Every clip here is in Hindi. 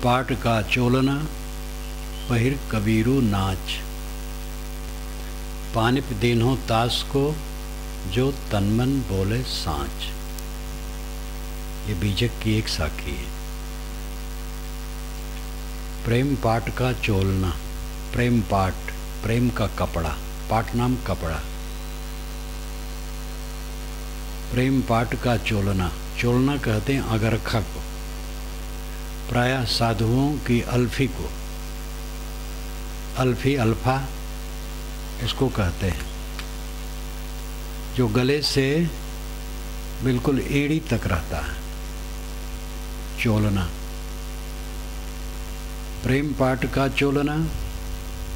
पाट का चोलना पहिर कबीरू नाच। पानिप दीन्हो तास को जो तनमन बोले सांच। ये बीजक की एक साखी है। प्रेम पाट का चोलना, प्रेम पाट, प्रेम का कपड़ा, पाट नाम कपड़ा। प्रेम पाट का चोलना, चोलना कहते हैं अगरखा को, प्रायः साधुओं की अल्फी को। अल्फी अल्फा इसको कहते हैं, जो गले से बिल्कुल एड़ी तक रहता है, चोलना। प्रेम पाट का चोलना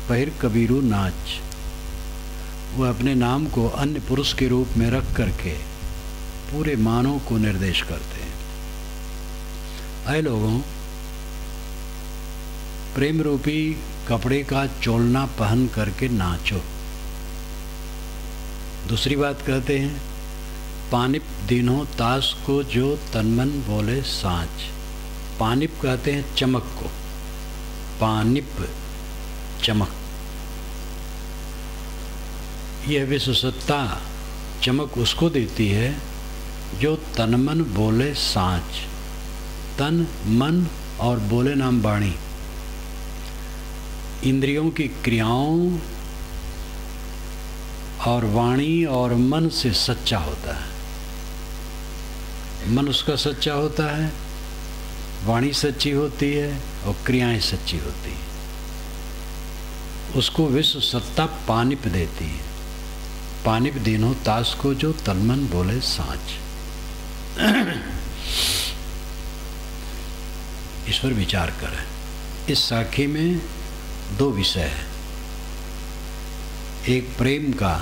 पहिर कबीरू नाच। वह अपने नाम को अन्य पुरुष के रूप में रख करके पूरे मानव को निर्देश करते हैं। ऐ लोगों, प्रेम रूपी कपड़े का चोलना पहन करके नाचो। दूसरी बात कहते हैं, पानिप दीन्हो तास को जो तनमन बोले सांच। पानिप कहते हैं चमक को, पानिप चमक। यह विश्वसत्ता चमक उसको देती है जो तनमन बोले सांच। तन, मन और बोले नाम वाणी, इंद्रियों की क्रियाओं और वाणी और मन से सच्चा होता है। मन उसका सच्चा होता है, वाणी सच्ची होती है और क्रियाएं सच्ची होती हैं। उसको विश्व सत्ता पानिप देती है। पानिप दीन्हो तास को जो तनमन बोले सांच। इस पर विचार करें। इस साखी में दो विषय है, एक प्रेम का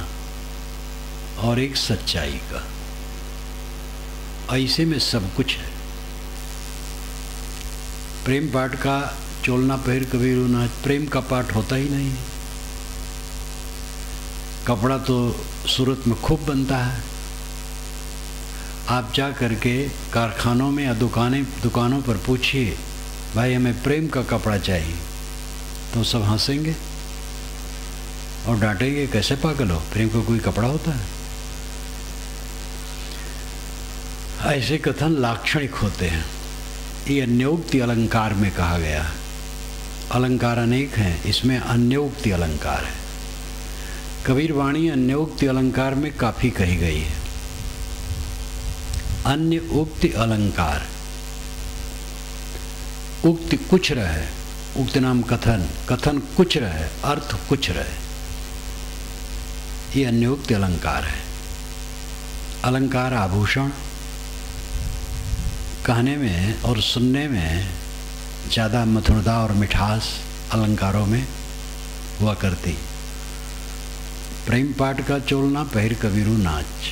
और एक सच्चाई का। ऐसे में सब कुछ है। प्रेम पाठ का चोलना पहिर कबीरू नाच, प्रेम का पाठ होता ही नहीं। कपड़ा तो सूरत में खूब बनता है। आप जा करके कारखानों में या दुकानों पर पूछिए, भाई हमें प्रेम का कपड़ा चाहिए, तो सब हंसेंगे और डांटेंगे, कैसे पागल हो, प्रेम का कोई कपड़ा होता है। ऐसे कथन लाक्षणिक होते हैं। ये अन्योक्ति अलंकार में कहा गया है। अलंकार अनेक हैं, इसमें अन्योक्ति अलंकार है। कबीर वाणी अन्योक्ति अलंकार में काफी कही गई है। अन्य उक्ति अलंकार, उक्ति कुछ रहे, उक्ति नाम कथन, कथन कुछ रहे, अर्थ कुछ रहे, ये अन्योक्ति अलंकार है। अलंकार आभूषण कहने में और सुनने में ज़्यादा मधुरता और मिठास अलंकारों में हुआ करती। प्रेम पाठ का चोलना पहिर कबीरू नाच।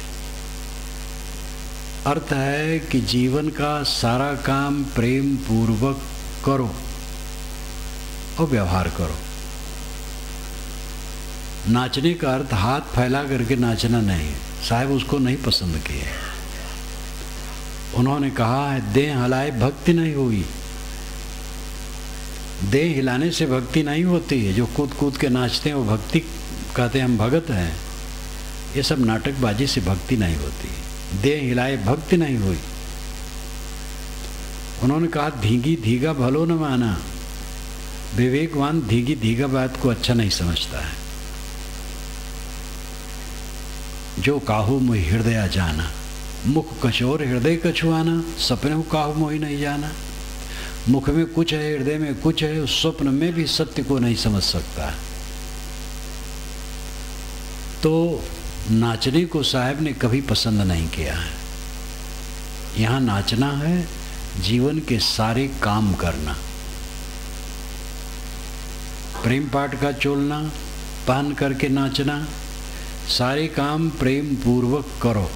अर्थ है कि जीवन का सारा काम प्रेम पूर्वक करो और व्यवहार करो। नाचने का अर्थ हाथ फैला करके नाचना नहीं। साहब उसको नहीं पसंद किए। उन्होंने कहा है, देह हलाए भक्ति नहीं हुई। देह हिलाने से भक्ति नहीं होती है। जो कूद कूद के नाचते हैं वो भक्ति कहते हैं, हम भगत हैं। ये सब नाटकबाजी से भक्ति नहीं होती। देह हिलाए भक्ति नहीं हुई। उन्होंने कहा, धीगी धीगा भलो न माना। विवेकवान धीगी धीगा बात को अच्छा नहीं समझता है। जो काहू मोहि हृदय जाना, मुख कचोर हृदय कछुआना। सपने को काहू मोहि नहीं जाना। मुख में कुछ है, हृदय में कुछ है, उस स्वप्न में भी सत्य को नहीं समझ सकता। तो नाचने को साहब ने कभी पसंद नहीं किया है। यहाँ नाचना है, जीवन के सारे काम करना। प्रेम पाठ का चोलना पहन करके नाचना, सारे काम प्रेम पूर्वक करो।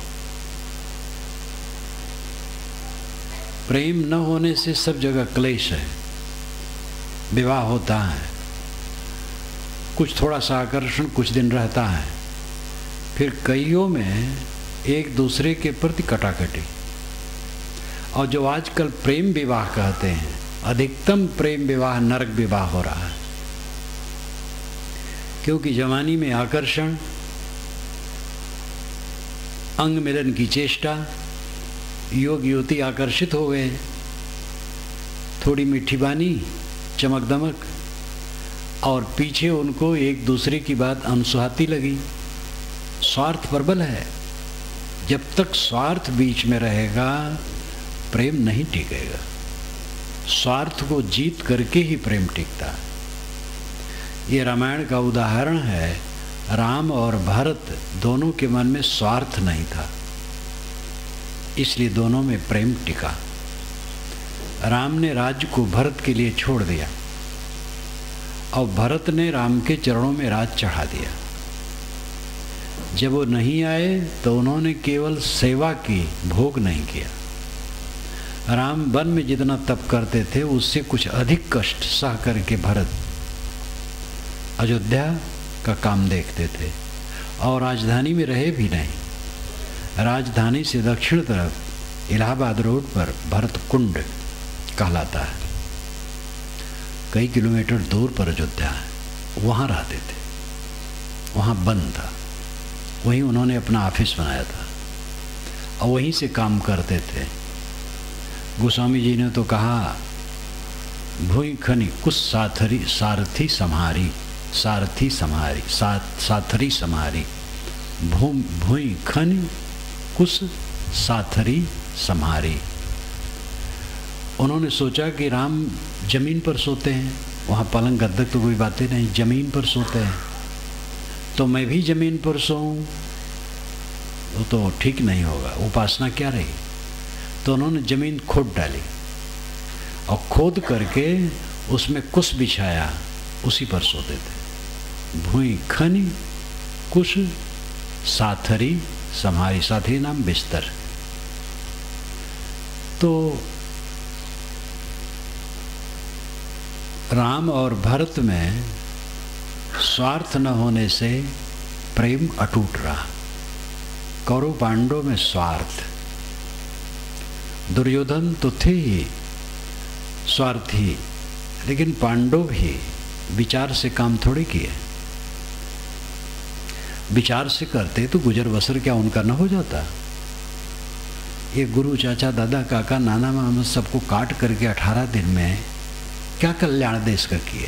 प्रेम न होने से सब जगह क्लेश है। विवाह होता है, कुछ थोड़ा सा आकर्षण कुछ दिन रहता है, फिर कईयों में एक दूसरे के प्रति कटाकटी। और जो आजकल प्रेम विवाह कहते हैं अधिकतम प्रेम विवाह नरक विवाह हो रहा है, क्योंकि जवानी में आकर्षण, अंग मिलन की चेष्टा, युवक युवती आकर्षित हो गए, थोड़ी मीठी बानी, चमक दमक, और पीछे उनको एक दूसरे की बात अनसुहाती लगी। स्वार्थ प्रबल है। जब तक स्वार्थ बीच में रहेगा प्रेम नहीं टिकेगा। स्वार्थ को जीत करके ही प्रेम टिकता है। ये रामायण का उदाहरण है। राम और भरत दोनों के मन में स्वार्थ नहीं था, इसलिए दोनों में प्रेम टिका। राम ने राज्य को भरत के लिए छोड़ दिया और भरत ने राम के चरणों में राज चढ़ा दिया। जब वो नहीं आए तो उन्होंने केवल सेवा की, भोग नहीं किया। राम वन में जितना तप करते थे उससे कुछ अधिक कष्ट सह करके भरत अयोध्या का काम देखते थे और राजधानी में रहे भी नहीं। राजधानी से दक्षिण तरफ इलाहाबाद रोड पर भरत कुंड कहलाता है, कई किलोमीटर दूर पर अयोध्या है, वहाँ रहते थे। वहाँ बंद था, वहीं उन्होंने अपना ऑफिस बनाया था और वहीं से काम करते थे। गोस्वामी जी ने तो कहा, भूई खनी कुछ साथरी सारथी सम्हारी, सारथी सम्हारी, साथरी सम्हारी, भूई खनी कुछ साथरी सम्हारी। उन्होंने सोचा कि राम जमीन पर सोते हैं, वहाँ पलंग गद्दे तो कोई बातें नहीं, जमीन पर सोते हैं, तो मैं भी जमीन पर सोऊं वो तो ठीक नहीं होगा, उपासना क्या रही। तो उन्होंने जमीन खोद डाली और खोद करके उसमें कुश बिछाया, उसी पर सोते थे। भूई खनी कुश साथरी सम्हारी, साथरी नाम बिस्तर। तो राम और भरत में स्वार्थ न होने से प्रेम अटूट रहा। कौरव पांडव में स्वार्थ, दुर्योधन तो थे ही स्वार्थी, लेकिन पांडव भी विचार से काम थोड़े किए। विचार से करते तो गुजर बसर क्या उनका न हो जाता। ये गुरु चाचा दादा काका नाना मामा सबको काट करके 18 दिन में क्या कल्याण देश का किए।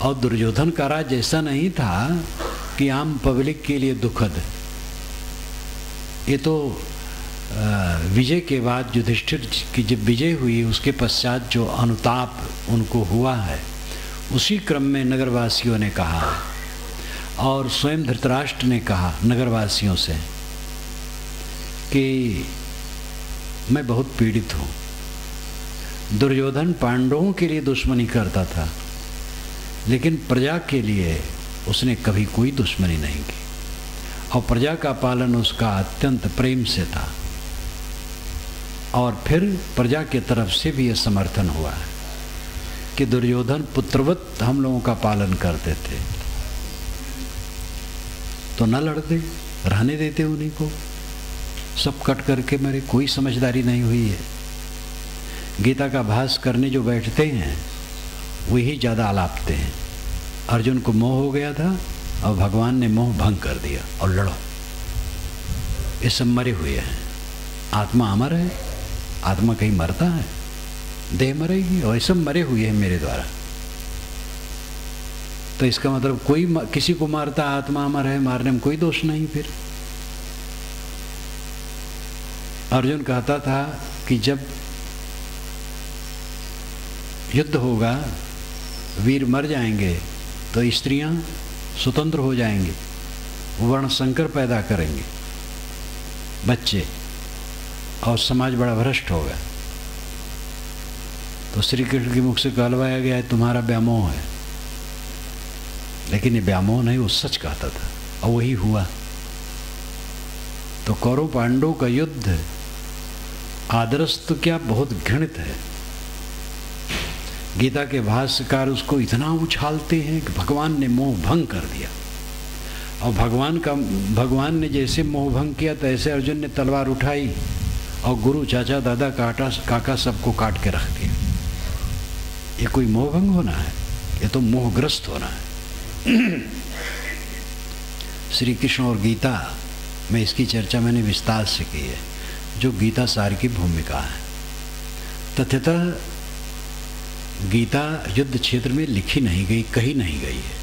और दुर्योधन का राज ऐसा नहीं था कि आम पब्लिक के लिए दुखद। ये तो विजय के बाद युधिष्ठिर की जब विजय हुई उसके पश्चात जो अनुताप उनको हुआ है, उसी क्रम में नगरवासियों ने कहा और स्वयं धृतराष्ट्र ने कहा नगरवासियों से कि मैं बहुत पीड़ित हूँ। दुर्योधन पांडवों के लिए दुश्मनी करता था, लेकिन प्रजा के लिए उसने कभी कोई दुश्मनी नहीं की और प्रजा का पालन उसका अत्यंत प्रेम से था। और फिर प्रजा के तरफ से भी यह समर्थन हुआ है कि दुर्योधन पुत्रवत हम लोगों का पालन करते थे, तो न लड़ते, रहने देते उन्हीं को, सब कट करके मेरे कोई समझदारी नहीं हुई है। गीता का भास करने जो बैठते हैं वही ज़्यादा आलापते हैं। अर्जुन को मोह हो गया था और भगवान ने मोह भंग कर दिया और लड़ो। ये सब मरे हुए हैं। आत्मा अमर है, आत्मा कहीं मरता है, देह मरेगी, और ये सब मरे हुए हैं मेरे द्वारा। तो इसका मतलब कोई किसी को मारता आत्मा अमर है, मारने में कोई दोष नहीं। फिर अर्जुन कहता था कि जब युद्ध होगा, वीर मर जाएंगे तो स्त्रियां स्वतंत्र हो जाएंगी, वर्ण संकर पैदा करेंगे बच्चे, और समाज बड़ा भ्रष्ट होगा। तो श्री कृष्ण के मुख से कहलवाया गया है तुम्हारा व्यामोह है, लेकिन ये व्यामोह नहीं, वो सच कहता था और वही हुआ। तो कौरव पांडव का युद्ध आदर्श तो क्या बहुत घृणित है। गीता के भाष्यकार उसको इतना उछालते हैं कि भगवान ने मोह भंग कर दिया, और भगवान ने जैसे मोह भंग किया तैसे अर्जुन ने तलवार उठाई और गुरु चाचा दादा काका सबको काट के रख दिया। ये कोई मोहभंग होना है? ये तो मोहग्रस्त होना है। श्री कृष्ण और गीता में इसकी चर्चा मैंने विस्तार से की है, जो गीता सार की भूमिका है। तथ्यतः गीता युद्ध क्षेत्र में लिखी नहीं गई, कही नहीं गई है।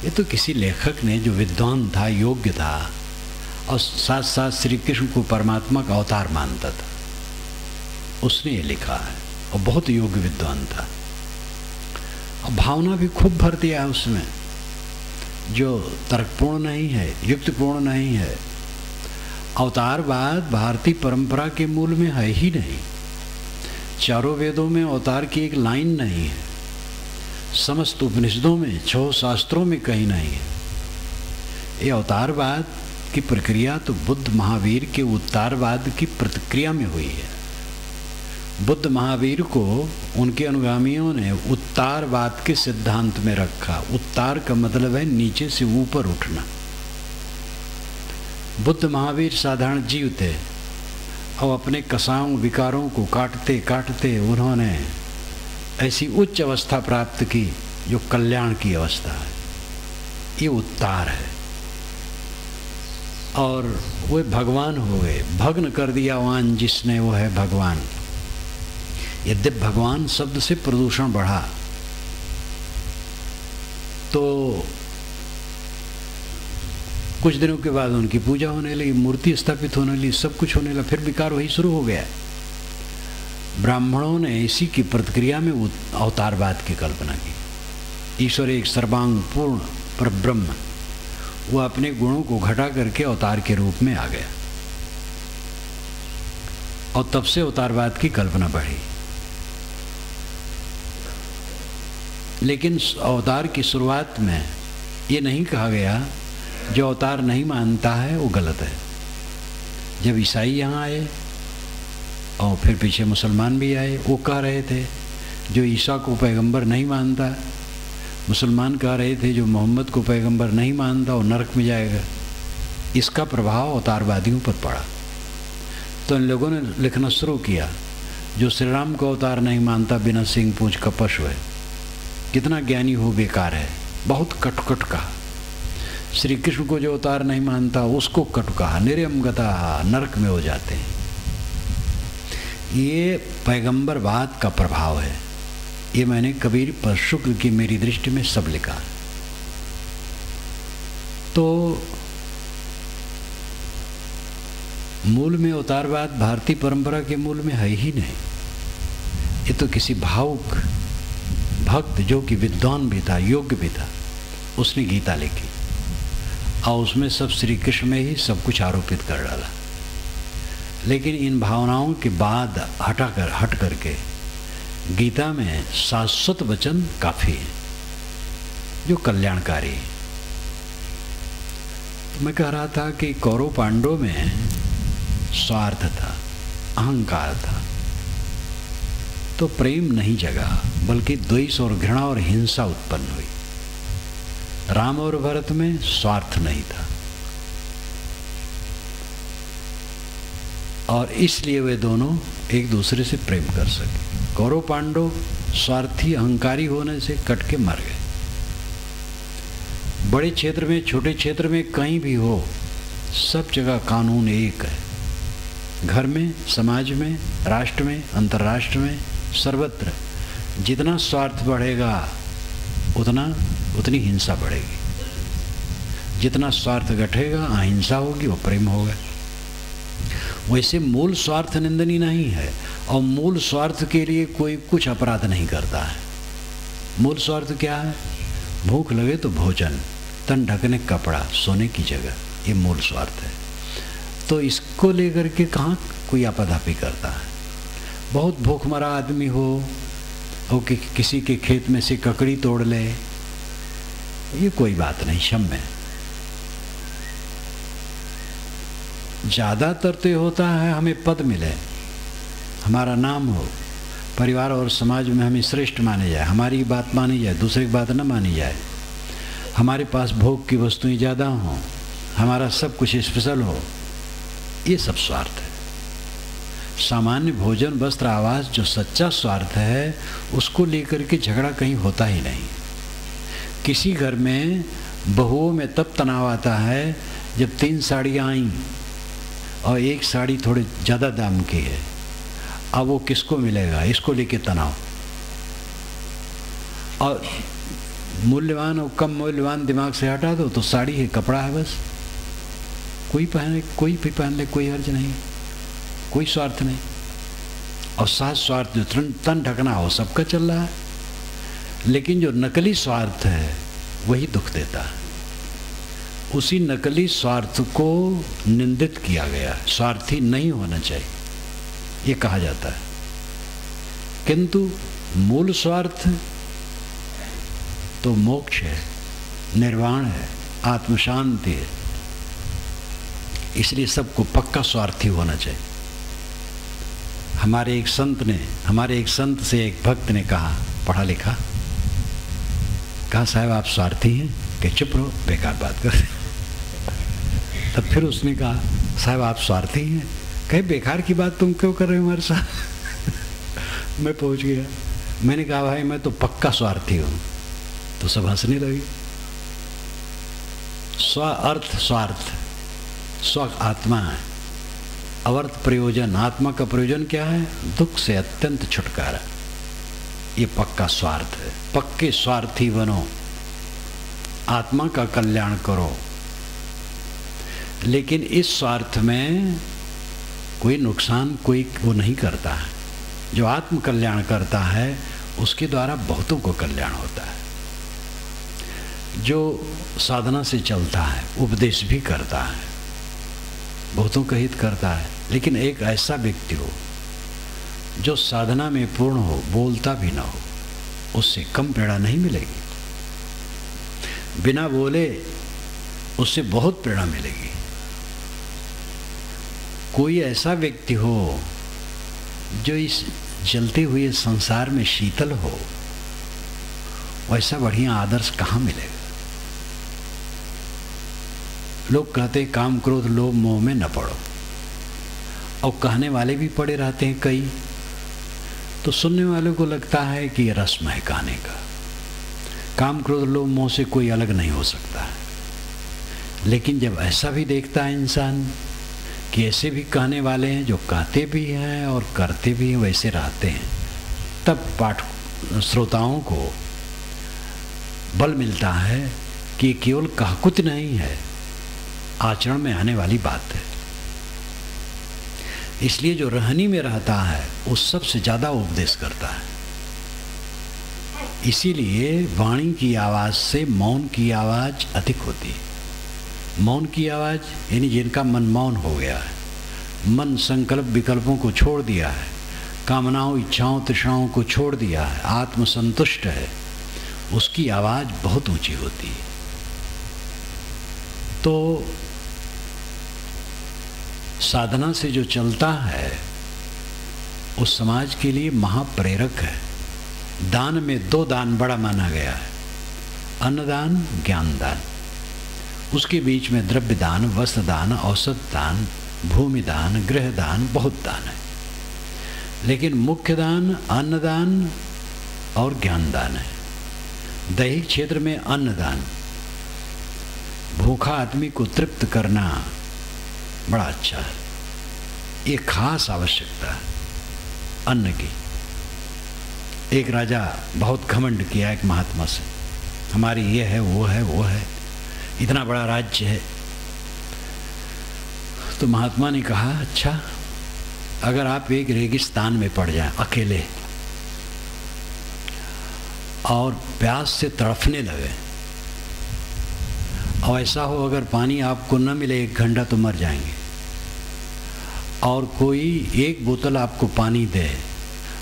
ये तो किसी लेखक ने जो विद्वान था, योग्य था, और साथ साथ श्री कृष्ण को परमात्मा का अवतार मानता था, उसने ये लिखा है, और बहुत योग्य विद्वान था। और भावना भी खूब भर दिया है उसमें, जो तर्कपूर्ण नहीं है, युक्तिपूर्ण नहीं है। अवतारवाद भारतीय परंपरा के मूल में है ही नहीं। चारों वेदों में अवतार की एक लाइन नहीं है, समस्त उपनिषदों में, 6 शास्त्रों में कहीं नहीं है। ये अवतारवाद की प्रक्रिया तो बुद्ध महावीर के उत्तारवाद की प्रतिक्रिया में हुई है। बुद्ध महावीर को उनके अनुगामियों ने उत्तारवाद के सिद्धांत में रखा। उत्तार का मतलब है नीचे से ऊपर उठना। बुद्ध महावीर साधारण जीव थे और अपने कसाओं विकारों को काटते काटते उन्होंने ऐसी उच्च अवस्था प्राप्त की जो कल्याण की अवस्था है। ये उत्तार है। और वे भगवान हो गए, भग्न कर दिया वान जिसने, वो है भगवान। यद्यपि भगवान शब्द से प्रदूषण बढ़ा, तो कुछ दिनों के बाद उनकी पूजा होने लगी, मूर्ति स्थापित होने लगी, सब कुछ होने लगा, फिर विकार वही शुरू हो गया। ब्राह्मणों ने इसी की प्रतिक्रिया में अवतारवाद की कल्पना की। ईश्वर एक सर्वांग पूर्ण परब्रह्म, वो अपने गुणों को घटा करके अवतार के रूप में आ गया, और तब से अवतारवाद की कल्पना बढ़ी। लेकिन अवतार की शुरुआत में ये नहीं कहा गया जो अवतार नहीं मानता है वो गलत है। जब ईसाई यहाँ आए और फिर पीछे मुसलमान भी आए, वो कह रहे थे जो ईसा को पैगंबर नहीं मानता, मुसलमान कह रहे थे जो मोहम्मद को पैगंबर नहीं मानता वो नरक में जाएगा। इसका प्रभाव अवतारवादियों पर पड़ा, तो इन लोगों ने लिखना शुरू किया जो श्री राम को अवतार नहीं मानता बिना सिंह पूंछ का पशु है, कितना ज्ञानी हो बेकार है। बहुत कटुकट कहा। श्री कृष्ण को जो अवतार नहीं मानता उसको कटु कहा, निर्यम गता, नरक में हो जाते हैं। ये पैगंबरवाद का प्रभाव है। ये मैंने कबीर पर शुक्र की मेरी दृष्टि में सब लिखा। तो मूल में अवतारवाद भारतीय परंपरा के मूल में है ही नहीं। ये तो किसी भावुक भक्त जो कि विद्वान भी था, योग्य भी था, उसने गीता लिखी और उसमें सब श्री कृष्ण में ही सब कुछ आरोपित कर डाला। लेकिन इन भावनाओं के बाद हट करके गीता में शाश्वत वचन काफी है जो कल्याणकारी है। तो मैं कह रहा था कि कौरव पांडवों में स्वार्थ था, अहंकार था, तो प्रेम नहीं जगा, बल्कि द्वेष और घृणा और हिंसा उत्पन्न हुई। राम और भरत में स्वार्थ नहीं था, और इसलिए वे दोनों एक दूसरे से प्रेम कर सके। कौरव पांडव स्वार्थी अहंकारी होने से कट के मर गए। बड़े क्षेत्र में, छोटे क्षेत्र में, कहीं भी हो, सब जगह कानून एक है। घर में, समाज में, राष्ट्र में, अंतर्राष्ट्र में, सर्वत्र जितना स्वार्थ बढ़ेगा उतनी हिंसा बढ़ेगी। जितना स्वार्थ घटेगा अहिंसा होगी, वो प्रेम होगा। वैसे मूल स्वार्थ निंदनीय नहीं है, और मूल स्वार्थ के लिए कोई कुछ अपराध नहीं करता है। मूल स्वार्थ क्या है? भूख लगे तो भोजन, तन ढकने कपड़ा, सोने की जगह, ये मूल स्वार्थ है। तो इसको लेकर के कहाँ कोई आपाधापी करता है। बहुत भूखमरा आदमी हो और कि किसी के खेत में से ककड़ी तोड़ ले, ये कोई बात नहीं, क्षम्य। ज़्यादातर तो ये होता है हमें पद मिले, हमारा नाम हो, परिवार और समाज में हमें श्रेष्ठ माने जाए, हमारी बात मानी जाए, दूसरे की बात न मानी जाए, हमारे पास भोग की वस्तुएं ज़्यादा हों, हमारा सब कुछ स्पेशल हो। ये सब स्वार्थ है। सामान्य भोजन वस्त्र आवास जो सच्चा स्वार्थ है उसको लेकर के झगड़ा कहीं होता ही नहीं। किसी घर में बहुओं में तब तनाव आता है जब 3 साड़ियाँ आईं और एक साड़ी थोड़े ज़्यादा दाम की है, अब वो किसको मिलेगा, इसको लेके तनाव। और मूल्यवान और कम मूल्यवान दिमाग से हटा दो तो साड़ी है, कपड़ा है, बस कोई पहने, कोई भी पहन ले, कोई हर्ज नहीं, कोई स्वार्थ नहीं। और साथ स्वार्थ जो तन ढकना हो सबका चल रहा है, लेकिन जो नकली स्वार्थ है वही दुख देता है। उसी नकली स्वार्थ को निंदित किया गया है, स्वार्थी नहीं होना चाहिए ये कहा जाता है। किंतु मूल स्वार्थ तो मोक्ष है, निर्वाण है, आत्म शांति है। इसलिए सबको पक्का स्वार्थी होना चाहिए। हमारे एक संत से एक भक्त ने कहा, पढ़ा लिखा, कहा साहब आप स्वार्थी हैं? कि चुप रहो, बेकार बात कर। तब फिर उसने कहा साहब आप स्वार्थी हैं? कहे बेकार की बात तुम क्यों कर रहे हो हमारे साथ? मैं पहुंच गया। मैंने कहा भाई मैं तो पक्का स्वार्थी हूं। तो सब हंसने लगी। स्व अर्थ स्वार्थ, स्व आत्मा है, अवर्थ प्रयोजन, आत्मा का प्रयोजन क्या है? दुख से अत्यंत छुटकारा। ये पक्का स्वार्थ है। पक्के स्वार्थी बनो, आत्मा का कल्याण करो। लेकिन इस स्वार्थ में कोई नुकसान कोई वो नहीं करता है। जो आत्म कल्याण करता है उसके द्वारा बहुतों को कल्याण होता है। जो साधना से चलता है, उपदेश भी करता है, बहुतों का हित करता है। लेकिन एक ऐसा व्यक्ति हो जो साधना में पूर्ण हो, बोलता भी ना हो, उससे कम प्रेरणा नहीं मिलेगी। बिना बोले उससे बहुत प्रेरणा मिलेगी। कोई ऐसा व्यक्ति हो जो इस जलते हुए संसार में शीतल हो, वैसा बढ़िया आदर्श कहाँ मिलेगा? लोग कहते हैं काम क्रोध लोभ मोह में न पड़ो, और कहने वाले भी पड़े रहते हैं कई। तो सुनने वालों को लगता है कि ये रस्म है कहने का, काम क्रोध लोभ मोह से कोई अलग नहीं हो सकता है। लेकिन जब ऐसा भी देखता है इंसान कि ऐसे भी कहने वाले हैं जो कहते भी हैं और करते भी हैं, वैसे रहते हैं, तब श्रोताओं को बल मिलता है कि केवल कहकुत नहीं है, आचरण में आने वाली बात है। इसलिए जो रहनी में रहता है वो सबसे ज़्यादा उपदेश करता है। इसीलिए वाणी की आवाज़ से मौन की आवाज़ अधिक होती है। मौन की आवाज़ यानी जिनका मन मौन हो गया है, मन संकल्प विकल्पों को छोड़ दिया है, कामनाओं इच्छाओं तृष्णाओं को छोड़ दिया है, आत्मसंतुष्ट है, उसकी आवाज़ बहुत ऊंची होती है। तो साधना से जो चलता है उस समाज के लिए महाप्रेरक है। दान में 2 दान बड़ा माना गया है, अन्नदान, ज्ञान दान। उसके बीच में द्रव्य दान, वस्त्र दान, औषध दान, भूमि दान, गृह दान, बहुत दान है। लेकिन मुख्य दान अन्नदान और ज्ञान दान है। दैहिक क्षेत्र में अन्नदान, भूखा आदमी को तृप्त करना बड़ा अच्छा है। ये खास आवश्यकता है अन्न की। एक राजा बहुत घमंड किया एक महात्मा से, हमारी ये है वो है वो है, इतना बड़ा राज्य है। तो महात्मा ने कहा अच्छा, अगर आप एक रेगिस्तान में पड़ जाएं अकेले और प्यास से तड़फने लगे, और ऐसा हो अगर पानी आपको न मिले 1 घंटा तो मर जाएंगे, और कोई 1 बोतल आपको पानी दे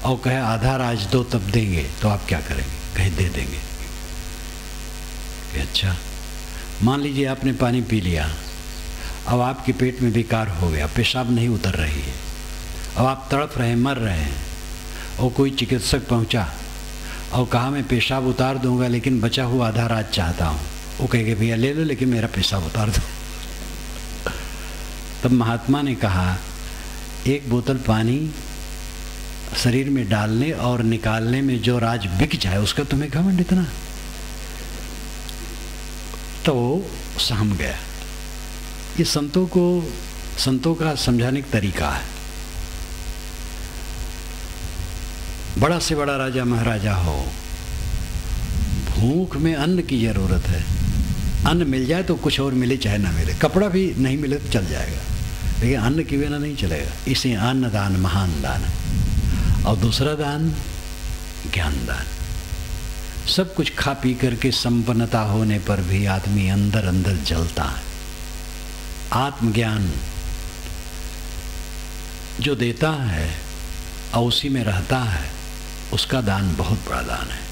और कहे आधा राज दो तब देंगे, तो आप क्या करेंगे? कहे दे देंगे। अच्छा, मान लीजिए आपने पानी पी लिया, अब आपके पेट में विकार हो गया, पेशाब नहीं उतर रही है, अब आप तड़प रहे हैं, मर रहे हैं, और कोई चिकित्सक पहुंचा और कहा मैं पेशाब उतार दूंगा लेकिन बचा हुआ आधा राज चाहता हूँ। वो कहेंगे भैया ले लो लेकिन मेरा पेशाब उतार दो। तब महात्मा ने कहा एक बोतल पानी शरीर में डालने और निकालने में जो राज बिक जाए उसका तुम्हें घमंड इतना, तो सहम गया। ये संतों का समझाने का तरीका है। बड़ा से बड़ा राजा महाराजा हो, भूख में अन्न की जरूरत है। अन्न मिल जाए तो कुछ और मिले चाहे ना मिले, कपड़ा भी नहीं मिले तो चल जाएगा, लेकिन अन्न के बिना नहीं चलेगा। इसे अन्न दान महान दान है। और दूसरा दान ज्ञान दान। सब कुछ खा पी करके संपन्नता होने पर भी आदमी अंदर अंदर जलता है। आत्मज्ञान जो देता है और उसी में रहता है, उसका दान बहुत बड़ा दान है।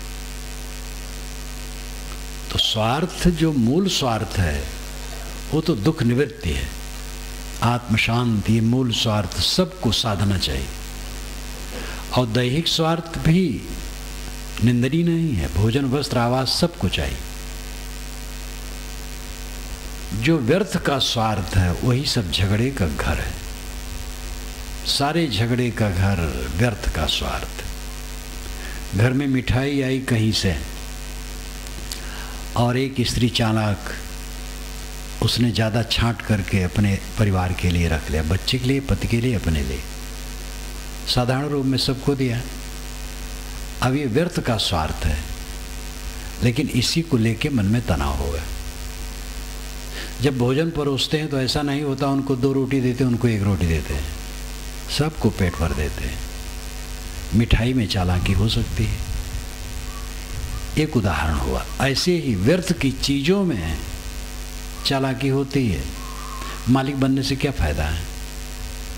तो स्वार्थ, जो मूल स्वार्थ है, वो तो दुख निवृत्ति है, आत्म शांति, मूल स्वार्थ सबको साधना चाहिए। और दैहिक स्वार्थ भी निंदनीय नहीं है, भोजन वस्त्र आवास सबको चाहिए। जो व्यर्थ का स्वार्थ है वही सब झगड़े का घर है। सारे झगड़े का घर व्यर्थ का स्वार्थ। घर में मिठाई आई कहीं से और एक स्त्री चालाक, उसने ज़्यादा छांट करके अपने परिवार के लिए रख लिया, बच्चे के लिए, पति के लिए, अपने लिए, साधारण रूप में सबको दिया। अब ये व्यर्थ का स्वार्थ है, लेकिन इसी को लेके मन में तनाव होगा। जब भोजन परोसते हैं तो ऐसा नहीं होता उनको 2 रोटी देते, उनको 1 रोटी देते हैं, सबको पेट भर देते हैं। मिठाई में चालाकी हो सकती है, एक उदाहरण हुआ। ऐसे ही व्यर्थ की चीज़ों में चालाकी होती है। मालिक बनने से क्या फ़ायदा है?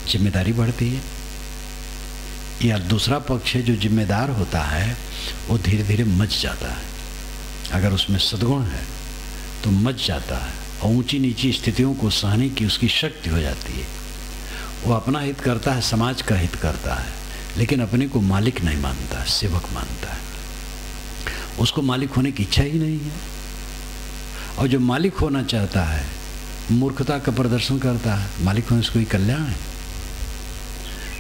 जिम्मेदारी बढ़ती है। या दूसरा पक्ष है, जो जिम्मेदार होता है वो धीरे धीरे मच जाता है। अगर उसमें सद्गुण है तो मच जाता है और ऊंची नीची स्थितियों को सहने की उसकी शक्ति हो जाती है। वो अपना हित करता है, समाज का हित करता है, लेकिन अपने को मालिक नहीं मानता, सेवक मानता है। उसको मालिक होने की इच्छा ही नहीं है। और जो मालिक होना चाहता है मूर्खता का प्रदर्शन करता है। मालिक होने से कोई कल्याण है?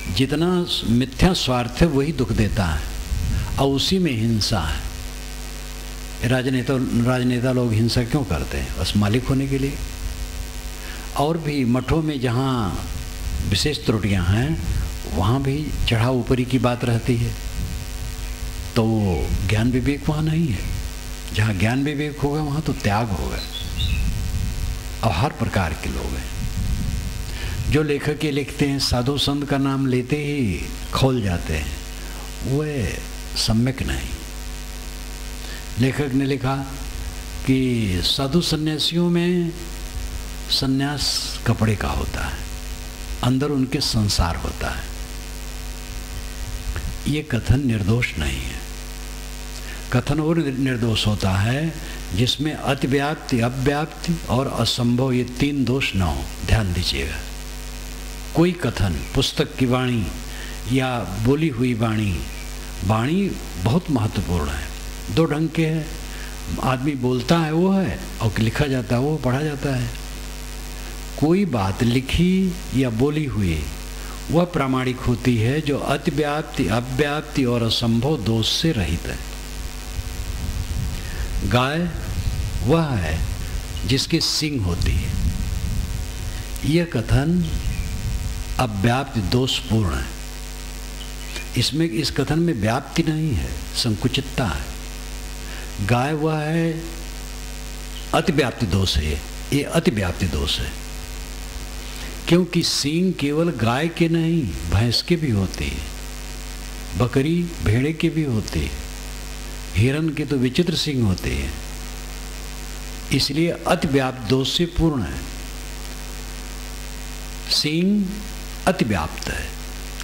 जितना मिथ्या स्वार्थ है वही दुख देता है और उसी में हिंसा है। राजनेता लोग हिंसा क्यों करते हैं? बस मालिक होने के लिए। और भी मठों में जहाँ विशेष त्रुटियाँ हैं वहाँ भी चढ़ाव ऊपरी की बात रहती है, तो ज्ञान विवेक वहाँ नहीं है। जहाँ ज्ञान विवेक होगा वहाँ तो त्याग होगा। और हर प्रकार के लोग हैं। जो लेखक ये लिखते हैं साधु संत का नाम लेते ही खौल जाते हैं, वह सम्यक नहीं। लेखक ने लिखा कि साधु सन्यासियों में सन्यास कपड़े का होता है, अंदर उनके संसार होता है। ये कथन निर्दोष नहीं है। कथन और निर्दोष होता है जिसमें अतिव्याप्ति, अव्याप्ति और असंभव, ये 3 दोष न हो। ध्यान दीजिएगा। कोई कथन, पुस्तक की वाणी या बोली हुई वाणी बहुत महत्वपूर्ण है। 2 ढंग के हैं। आदमी बोलता है वो है, और लिखा जाता है वो, पढ़ा जाता है। कोई बात लिखी या बोली हुई वह प्रामाणिक होती है जो अतिव्याप्ति, अव्याप्ति और असंभव दोष से रहित है। गाय वह है जिसके सींग होती है। यह कथन अव्याप्ति दोषपूर्ण है। इसमें, इस कथन में व्याप्ति नहीं है, संकुचितता है। गाय वह है, अतिव्याप्ति दोष है। ये अतिव्याप्ति दोष है, क्योंकि सींग केवल गाय के नहीं, भैंस के भी होती है, बकरी भेड़े के भी होती है, हिरन के तो विचित्र सींग होते हैं। इसलिए अतिव्याप्त दोष से पूर्ण है। सींग अतिव्याप्त है,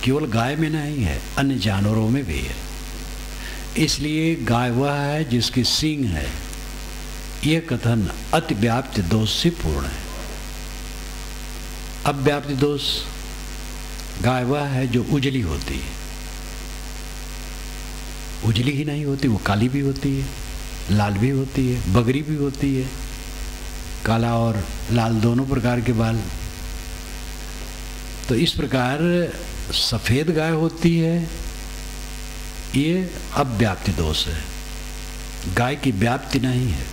केवल गाय में नहीं है, अन्य जानवरों में भी है। इसलिए गाय वह है जिसकी सींग है। यह कथन अतिव्याप्त दोष से पूर्ण है। अव्याप्ति दोष, गाय वह है जो उजली होती है। उजली ही नहीं होती, वो काली भी होती है, लाल भी होती है, बगरी भी होती है। काला और लाल दोनों प्रकार के बाल। तो इस प्रकार सफ़ेद गाय होती है, ये अव्याप्ति दोष है। गाय की व्याप्ति नहीं है,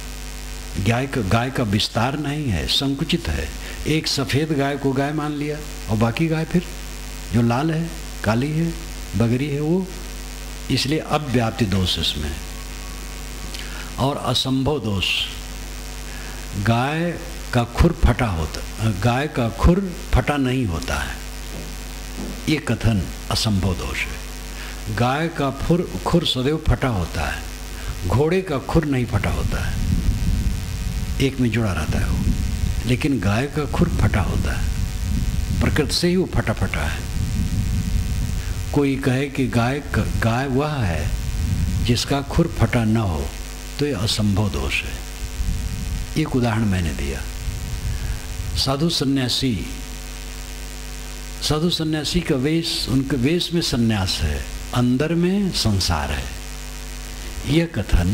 गाय का विस्तार नहीं है, संकुचित है। एक सफ़ेद गाय को गाय मान लिया और बाकी गाय फिर जो लाल है, काली है, बगरी है, वो, इसलिए अव्याप्ति दोष इसमें। और असंभव दोष, गाय का खुर फटा होता, गाय का खुर फटा नहीं होता है, ये कथन असंभव दोष है। गाय का खुर सदैव फटा होता है, घोड़े का खुर नहीं फटा होता है, एक में जुड़ा रहता है वो, लेकिन गाय का खुर फटा होता है, प्रकृति से ही वो फटा फटा है। कोई कहे कि गाय वह है जिसका खुर फटा न हो, तो ये असंभव दोष है। एक उदाहरण मैंने दिया, साधु सन्यासी का वेश, उनके वेश में सन्यास है, अंदर में संसार है, यह कथन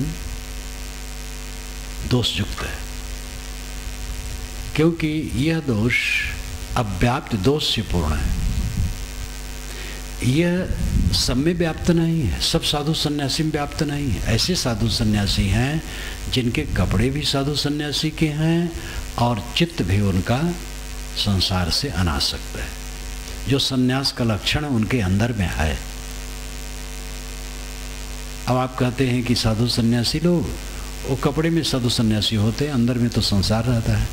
दोषयुक्त है, क्योंकि यह दोष अव्याप्त दोष से पूर्ण है। यह सब में व्याप्त नहीं है, सब साधु सन्यासी में व्याप्त नहीं है। ऐसे साधु सन्यासी हैं जिनके कपड़े भी साधु सन्यासी के हैं और चित्त भी उनका संसार से अनासक्त है। जो सन्यास का लक्षण उनके अंदर में है। अब आप कहते हैं कि साधु सन्यासी लोग, वो कपड़े में साधु सन्यासी होते हैं, अंदर में तो संसार रहता है।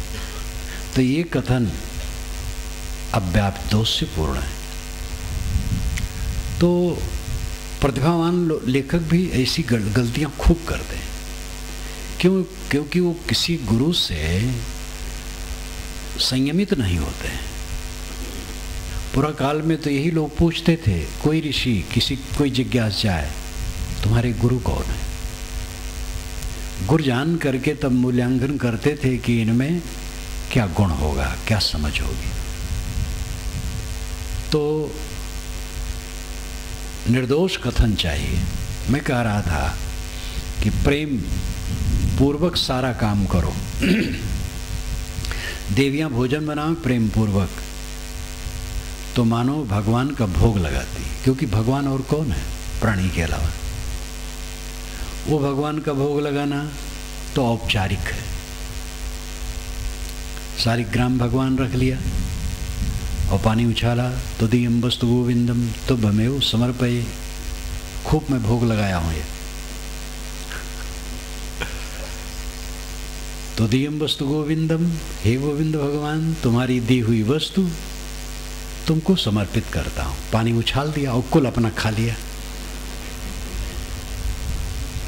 तो ये कथन अव्याप्त दोष से पूर्ण है। तो प्रतिभावान लेखक भी ऐसी गलतियां खूब करते हैं। क्योंकि वो किसी गुरु से संयमित नहीं होते हैं। पूरा काल में तो यही लोग पूछते थे, कोई ऋषि कोई जिज्ञास जाए, तुम्हारे गुरु कौन है? गुरु जान करके तब मूल्यांकन करते थे कि इनमें क्या गुण होगा, क्या समझ होगी। तो निर्दोष कथन चाहिए। मैं कह रहा था कि प्रेम पूर्वक सारा काम करो। देवियां भोजन बनाओ प्रेम पूर्वक, तो मानो भगवान का भोग लगाती, क्योंकि भगवान और कौन है प्राणी के अलावा। वो भगवान का भोग लगाना तो औपचारिक है। सारी ग्राम भगवान रख लिया और पानी उछाला, तो दियम वस्तु गोविंदम तो भमेव समर्पये, खूब मैं भोग लगाया हूँ ये। तो दियम वस्तु गोविंदम, हे गोविंद भगवान तुम्हारी दी हुई वस्तु तुमको समर्पित करता हूँ। पानी उछाल दिया और कुल अपना खा लिया।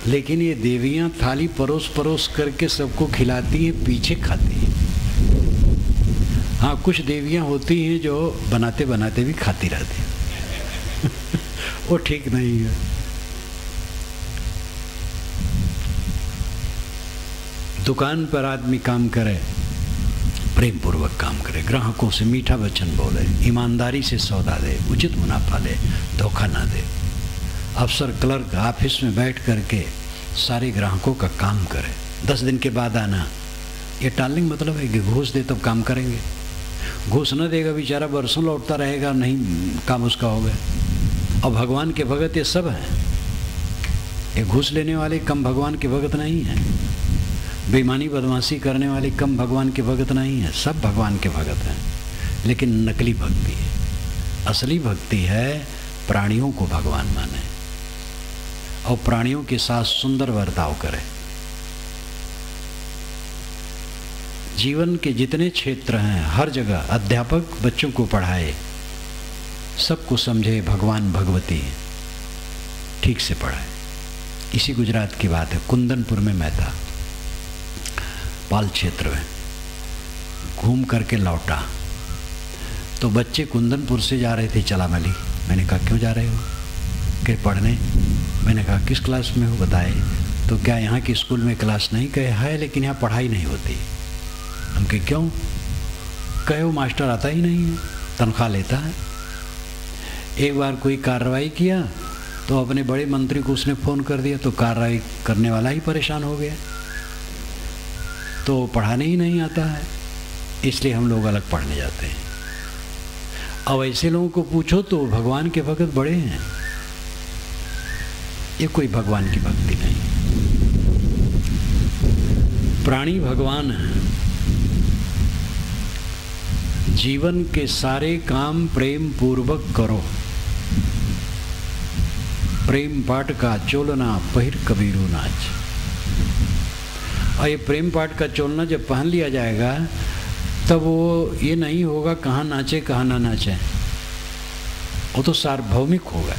लेकिन ये देवियां थाली परोस परोस करके सबको खिलाती हैं, पीछे खाती हैं। हाँ, कुछ देवियां होती हैं जो बनाते बनाते भी खाती रहती हैं। वो ठीक नहीं है। दुकान पर आदमी काम करे, प्रेम पूर्वक काम करे, ग्राहकों से मीठा वचन बोले, ईमानदारी से सौदा दे, उचित मुनाफा ले, धोखा ना दे। अफसर क्लर्क ऑफिस में बैठ करके सारे ग्राहकों का काम करे, 10 दिन के बाद आना। ये टालिंग मतलब है कि घूस दे तब काम करेंगे। घूस न देगा बेचारा, बरसों लौटता रहेगा, नहीं काम उसका हो गया। और भगवान के भगत ये सब हैं। ये घूस लेने वाले कम भगवान के भगत नहीं हैं, बेईमानी बदमाशी करने वाले कम भगवान के भगत नहीं हैं, सब भगवान के भगत हैं। लेकिन नकली भक्ति है। असली भक्ति है प्राणियों को भगवान माने और प्राणियों के साथ सुंदर बर्ताव करे। जीवन के जितने क्षेत्र हैं, हर जगह अध्यापक बच्चों को पढ़ाए, सबको समझे भगवान भगवती, ठीक से पढ़ाए। इसी गुजरात की बात है, कुंदनपुर में मैं था, पाल क्षेत्र में घूम करके लौटा तो बच्चे कुंदनपुर से जा रहे थे चलामली। मैंने कहा क्यों जा रहे हो? कि पढ़ने। मैंने कहा किस क्लास में हो? बताए। तो क्या यहाँ की स्कूल में क्लास नहीं? कहे है, लेकिन यहाँ पढ़ाई नहीं होती। हम कहे क्यों? कहे वो मास्टर आता ही नहीं है, तनख्वाह लेता है। एक बार कोई कार्रवाई किया तो अपने बड़े मंत्री को उसने फ़ोन कर दिया, तो कार्रवाई करने वाला ही परेशान हो गया। तो पढ़ाने ही नहीं आता है, इसलिए हम लोग अलग पढ़ने जाते हैं। अब ऐसे लोगों को पूछो तो भगवान के भगत बड़े हैं, ये कोई भगवान की भक्ति नहीं। प्राणी भगवान हैं। जीवन के सारे काम प्रेम पूर्वक करो। प्रेम पाठ का चोलना पहिर कबीरू नाच। और ये प्रेम पाठ का चोलना जब पहन लिया जाएगा तब वो ये नहीं होगा कहाँ नाचे कहाँ ना नाचे, वो तो सार्वभौमिक होगा।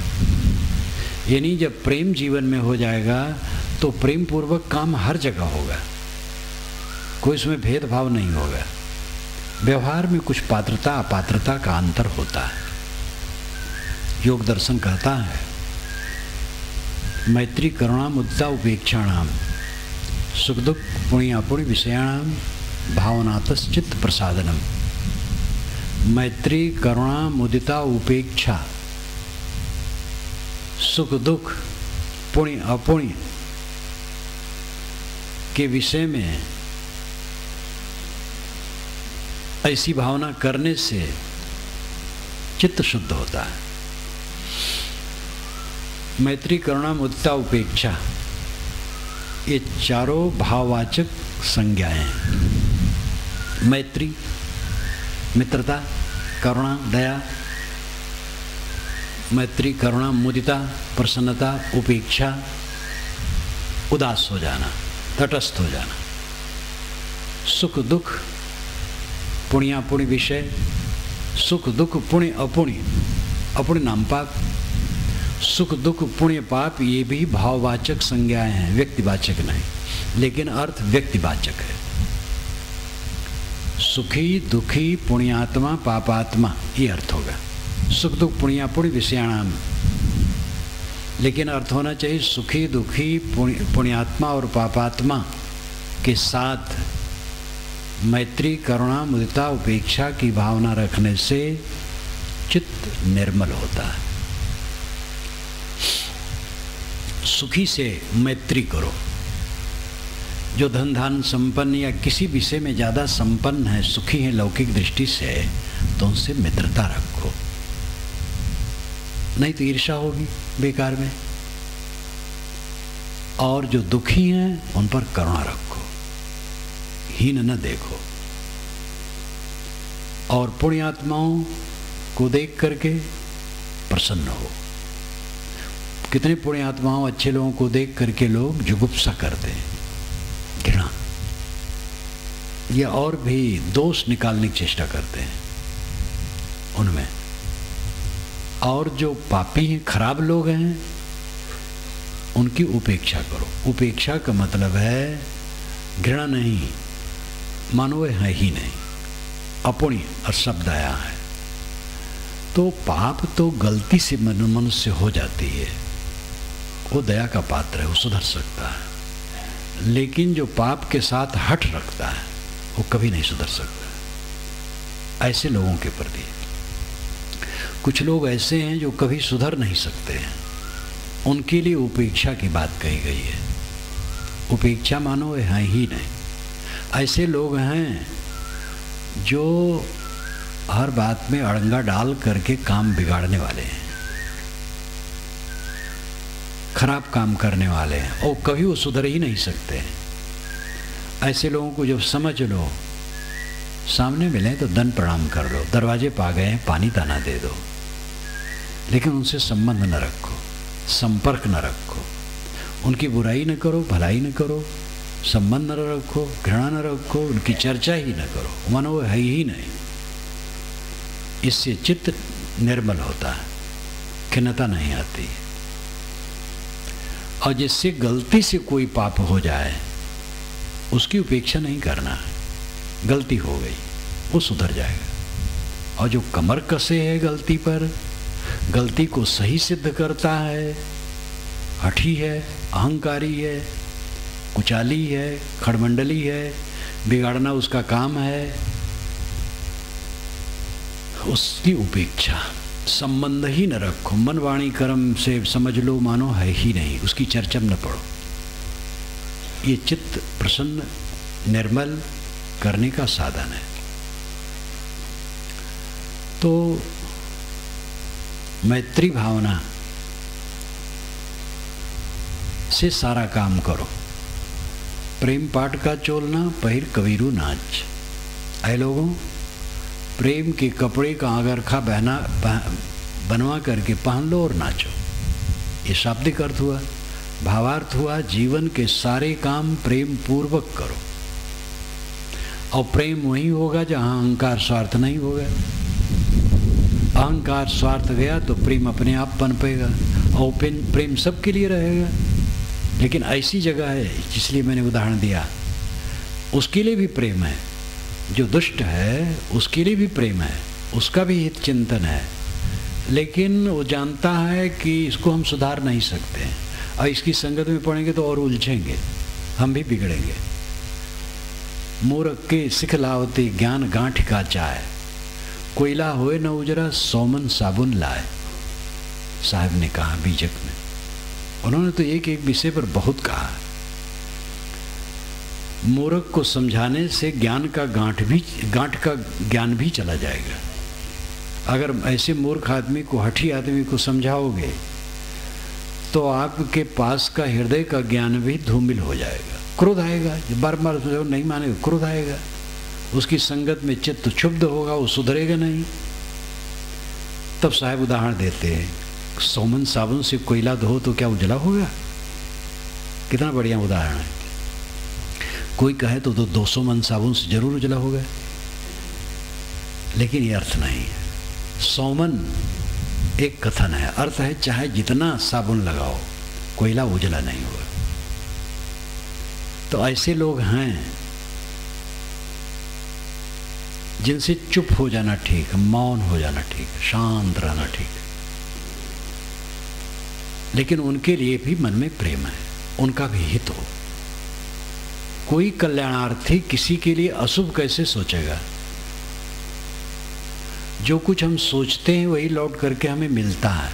यानी जब प्रेम जीवन में हो जाएगा तो प्रेम पूर्वक काम हर जगह होगा, कोई इसमें भेदभाव नहीं होगा। व्यवहार में कुछ पात्रता अपात्रता का अंतर होता है। योग दर्शन कहता है मैत्री करुणा मुदिता उपेक्षाणाम सुख दुख पुण्यापुण्य विषयाणाम भावनातस चित्त प्रसादनम। मैत्री करुणा मुदिता उपेक्षा सुख दुख पुण्य अपुण्य के विषय में ऐसी भावना करने से चित्त शुद्ध होता है। मैत्री करुणा मुदिता उपेक्षा ये चारों भाववाचक संज्ञाएं हैं। मैत्री मित्रता, करुणा दया, मैत्री करुणा मुदिता प्रसन्नता, उपेक्षा उदास हो जाना, तटस्थ हो जाना, सुख दुख पुण्यापुण्य विषय, सुख दुख पुण्य अपुण्य, अपुण्य नाम पाप, सुख दुख पुण्य पाप ये भी भाववाचक संज्ञाएं हैं, व्यक्तिवाचक नहीं, लेकिन अर्थ व्यक्तिवाचक है। सुखी दुखी पुण्यात्मा पापात्मा ये अर्थ होगा। सुख दुख पुण्यापुण्य विषयाणाम, लेकिन अर्थ होना चाहिए सुखी दुखी पुण्यात्मा और पापात्मा के साथ मैत्री करुणा मुदिता उपेक्षा की भावना रखने से चित्त निर्मल होता है। सुखी से मैत्री करो। जो धन धान संपन्न या किसी विषय में ज़्यादा संपन्न है, सुखी है लौकिक दृष्टि से, तो उनसे मित्रता रखो, नहीं तो ईर्ष्या होगी बेकार में। और जो दुखी हैं उन पर करुणा रखो, हीन न देखो। और पुण्यात्माओं को देख करके प्रसन्न हो। कितने पुण्यात्माओं अच्छे लोगों को देख करके लोग जुगुप्सा करते हैं, घृणा या और भी दोष निकालने की चेष्टा करते हैं उनमें। और जो पापी हैं, खराब लोग हैं, उनकी उपेक्षा करो। उपेक्षा का मतलब है घृणा नहीं, मानो वे है ही नहीं, अपुण्य और शब्द आया है। तो पाप तो गलती से मनुष्य हो जाती है, वो दया का पात्र है, वो सुधर सकता है। लेकिन जो पाप के साथ हठ रखता है वो कभी नहीं सुधर सकता। ऐसे लोगों के प्रति कुछ लोग ऐसे हैं जो कभी सुधर नहीं सकते हैं, उनके लिए उपेक्षा की बात कही गई है। उपेक्षा मानो वे हैं ही नहीं। ऐसे लोग हैं जो हर बात में अड़ंगा डाल करके काम बिगाड़ने वाले हैं, खराब काम करने वाले हैं, और कभी वो सुधर ही नहीं सकते हैं। ऐसे लोगों को जब समझ लो, सामने मिले तो दंड प्रणाम कर लो, दरवाजे पा गए पानी ताना दे दो, लेकिन उनसे संबंध न रखो, संपर्क न रखो, उनकी बुराई न करो, भलाई न करो, संबंध न रखो, घृणा न रखो, उनकी चर्चा ही न करो, मानो वो है ही नहीं। इससे चित्त निर्मल होता है, खिन्नता नहीं आती। और जिससे गलती से कोई पाप हो जाए उसकी उपेक्षा नहीं करना, गलती हो गई वो सुधर जाएगा। और जो कमर कसे है गलती पर, गलती को सही सिद्ध करता है, हठी है, अहंकारी है, कुचाली है, खड़मंडली है, बिगाड़ना उसका काम है, उसकी उपेक्षा, संबंध ही न रखो, मन वाणी कर्म से समझ लो मानो है ही नहीं, उसकी चर्चा न पढ़ो। ये चित्त प्रसन्न निर्मल करने का साधन है। तो मैत्री भावना से सारा काम करो। प्रेम पाट का चोलना पहिर कबीरू नाच। ऐ लोगों, प्रेम के कपड़े का अंगरखा बनवा करके पहन लो और नाचो। ये शाब्दिक अर्थ हुआ। भावार्थ हुआ जीवन के सारे काम प्रेम पूर्वक करो। और प्रेम वही होगा जहाँ अहंकार स्वार्थ नहीं होगा। अहंकार स्वार्थ गया तो प्रेम अपने आप पनपेगा और प्रेम सबके लिए रहेगा। लेकिन ऐसी जगह है, इसलिए मैंने उदाहरण दिया, उसके लिए भी प्रेम है। जो दुष्ट है उसके लिए भी प्रेम है, उसका भी हित चिंतन है, लेकिन वो जानता है कि इसको हम सुधार नहीं सकते और इसकी संगत में पड़ेंगे तो और उलझेंगे, हम भी बिगड़ेंगे। मूर्ख के सिखलावती ज्ञान गांठ का चाय, कोयला होए न उजरा सौमन साबुन लाए, साहब ने कहा बीजक में। उन्होंने तो एक एक विषय पर बहुत कहा। मूर्ख को समझाने से ज्ञान का गांठ का ज्ञान भी चला जाएगा। अगर ऐसे मूर्ख आदमी को, हठी आदमी को समझाओगे तो आपके पास का हृदय का ज्ञान भी धूमिल हो जाएगा। क्रोध आएगा, जब बार बार नहीं मानेगा क्रोध आएगा, उसकी संगत में चित्त क्षुब्ध होगा, वो सुधरेगा नहीं। तब साहब उदाहरण देते हैं, सौमन साबुन से कोयला धो तो क्या उजला होगा? कितना बढ़िया उदाहरण है। कोई कहे तो 200 मन साबुन से जरूर उजला होगा, लेकिन ये अर्थ नहीं है। सौमन एक कथन है, अर्थ है चाहे जितना साबुन लगाओ कोयला उजला नहीं होगा। तो ऐसे लोग हैं जिनसे चुप हो जाना ठीक, मौन हो जाना ठीक, शांत रहना ठीक। लेकिन उनके लिए भी मन में प्रेम है, उनका भी हित हो। कोई कल्याणार्थी किसी के लिए अशुभ कैसे सोचेगा? जो कुछ हम सोचते हैं वही लौट करके हमें मिलता है।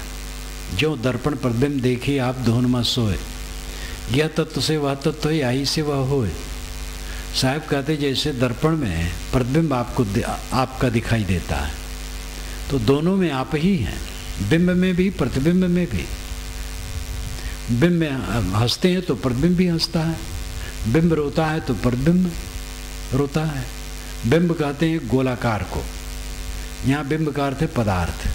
जो दर्पण प्रतिबिंब देखी आप धुन में सोए, यह तत्व से वह तत्व है, आई से वह होए। साहब कहते जैसे दर्पण में प्रतिबिंब आपका दिखाई देता है, तो दोनों में आप ही हैं, बिंब में भी प्रतिबिंब में भी। बिंब में हंसते हैं तो प्रतिबिंब भी हंसता है, बिंब रोता है तो प्रतिबिंब रोता है। बिंब कहते हैं गोलाकार को, यहाँ बिंब का अर्थ है पदार्थ।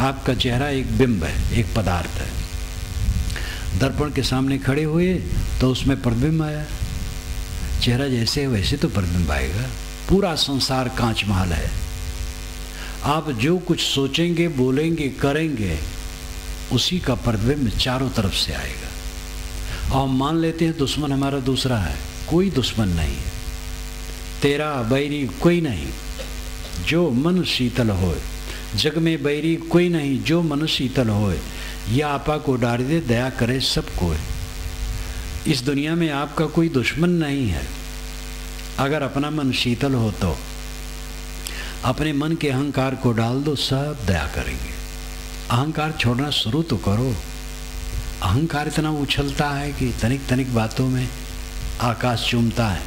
आपका चेहरा एक बिंब है, एक पदार्थ है। दर्पण के सामने खड़े हुए तो उसमें प्रतिबिंब आया। चेहरा जैसे है वैसे तो प्रतिबिंब आएगा। पूरा संसार कांच महल है। आप जो कुछ सोचेंगे, बोलेंगे, करेंगे, उसी का प्रतिबिंब चारों तरफ से आएगा। और मान लेते हैं दुश्मन हमारा दूसरा है। कोई दुश्मन नहीं है, तेरा बैरी कोई नहीं जो मन शीतल होए। जग में बैरी कोई नहीं जो मन शीतल होए। यह आपा को डार दे दया करे सब कोई। इस दुनिया में आपका कोई दुश्मन नहीं है। अगर अपना मन शीतल हो तो अपने मन के अहंकार को डाल दो, सब दया करेंगे। अहंकार छोड़ना शुरू तो करो। अहंकार इतना उछलता है कि तनिक तनिक बातों में आकाश चूमता है।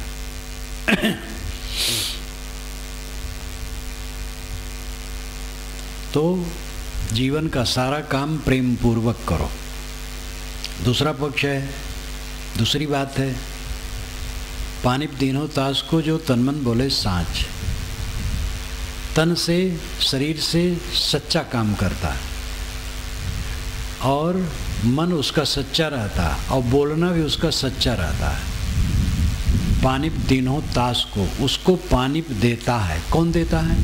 तो जीवन का सारा काम प्रेम पूर्वक करो। दूसरा पक्ष है, दूसरी बात है, पानी दीनो तास को जो तनमन बोले साँच। तन से, शरीर से सच्चा काम करता है और मन उसका सच्चा रहता है और बोलना भी उसका सच्चा रहता है। पानी दीनो तास को, उसको पानी देता है। कौन देता है?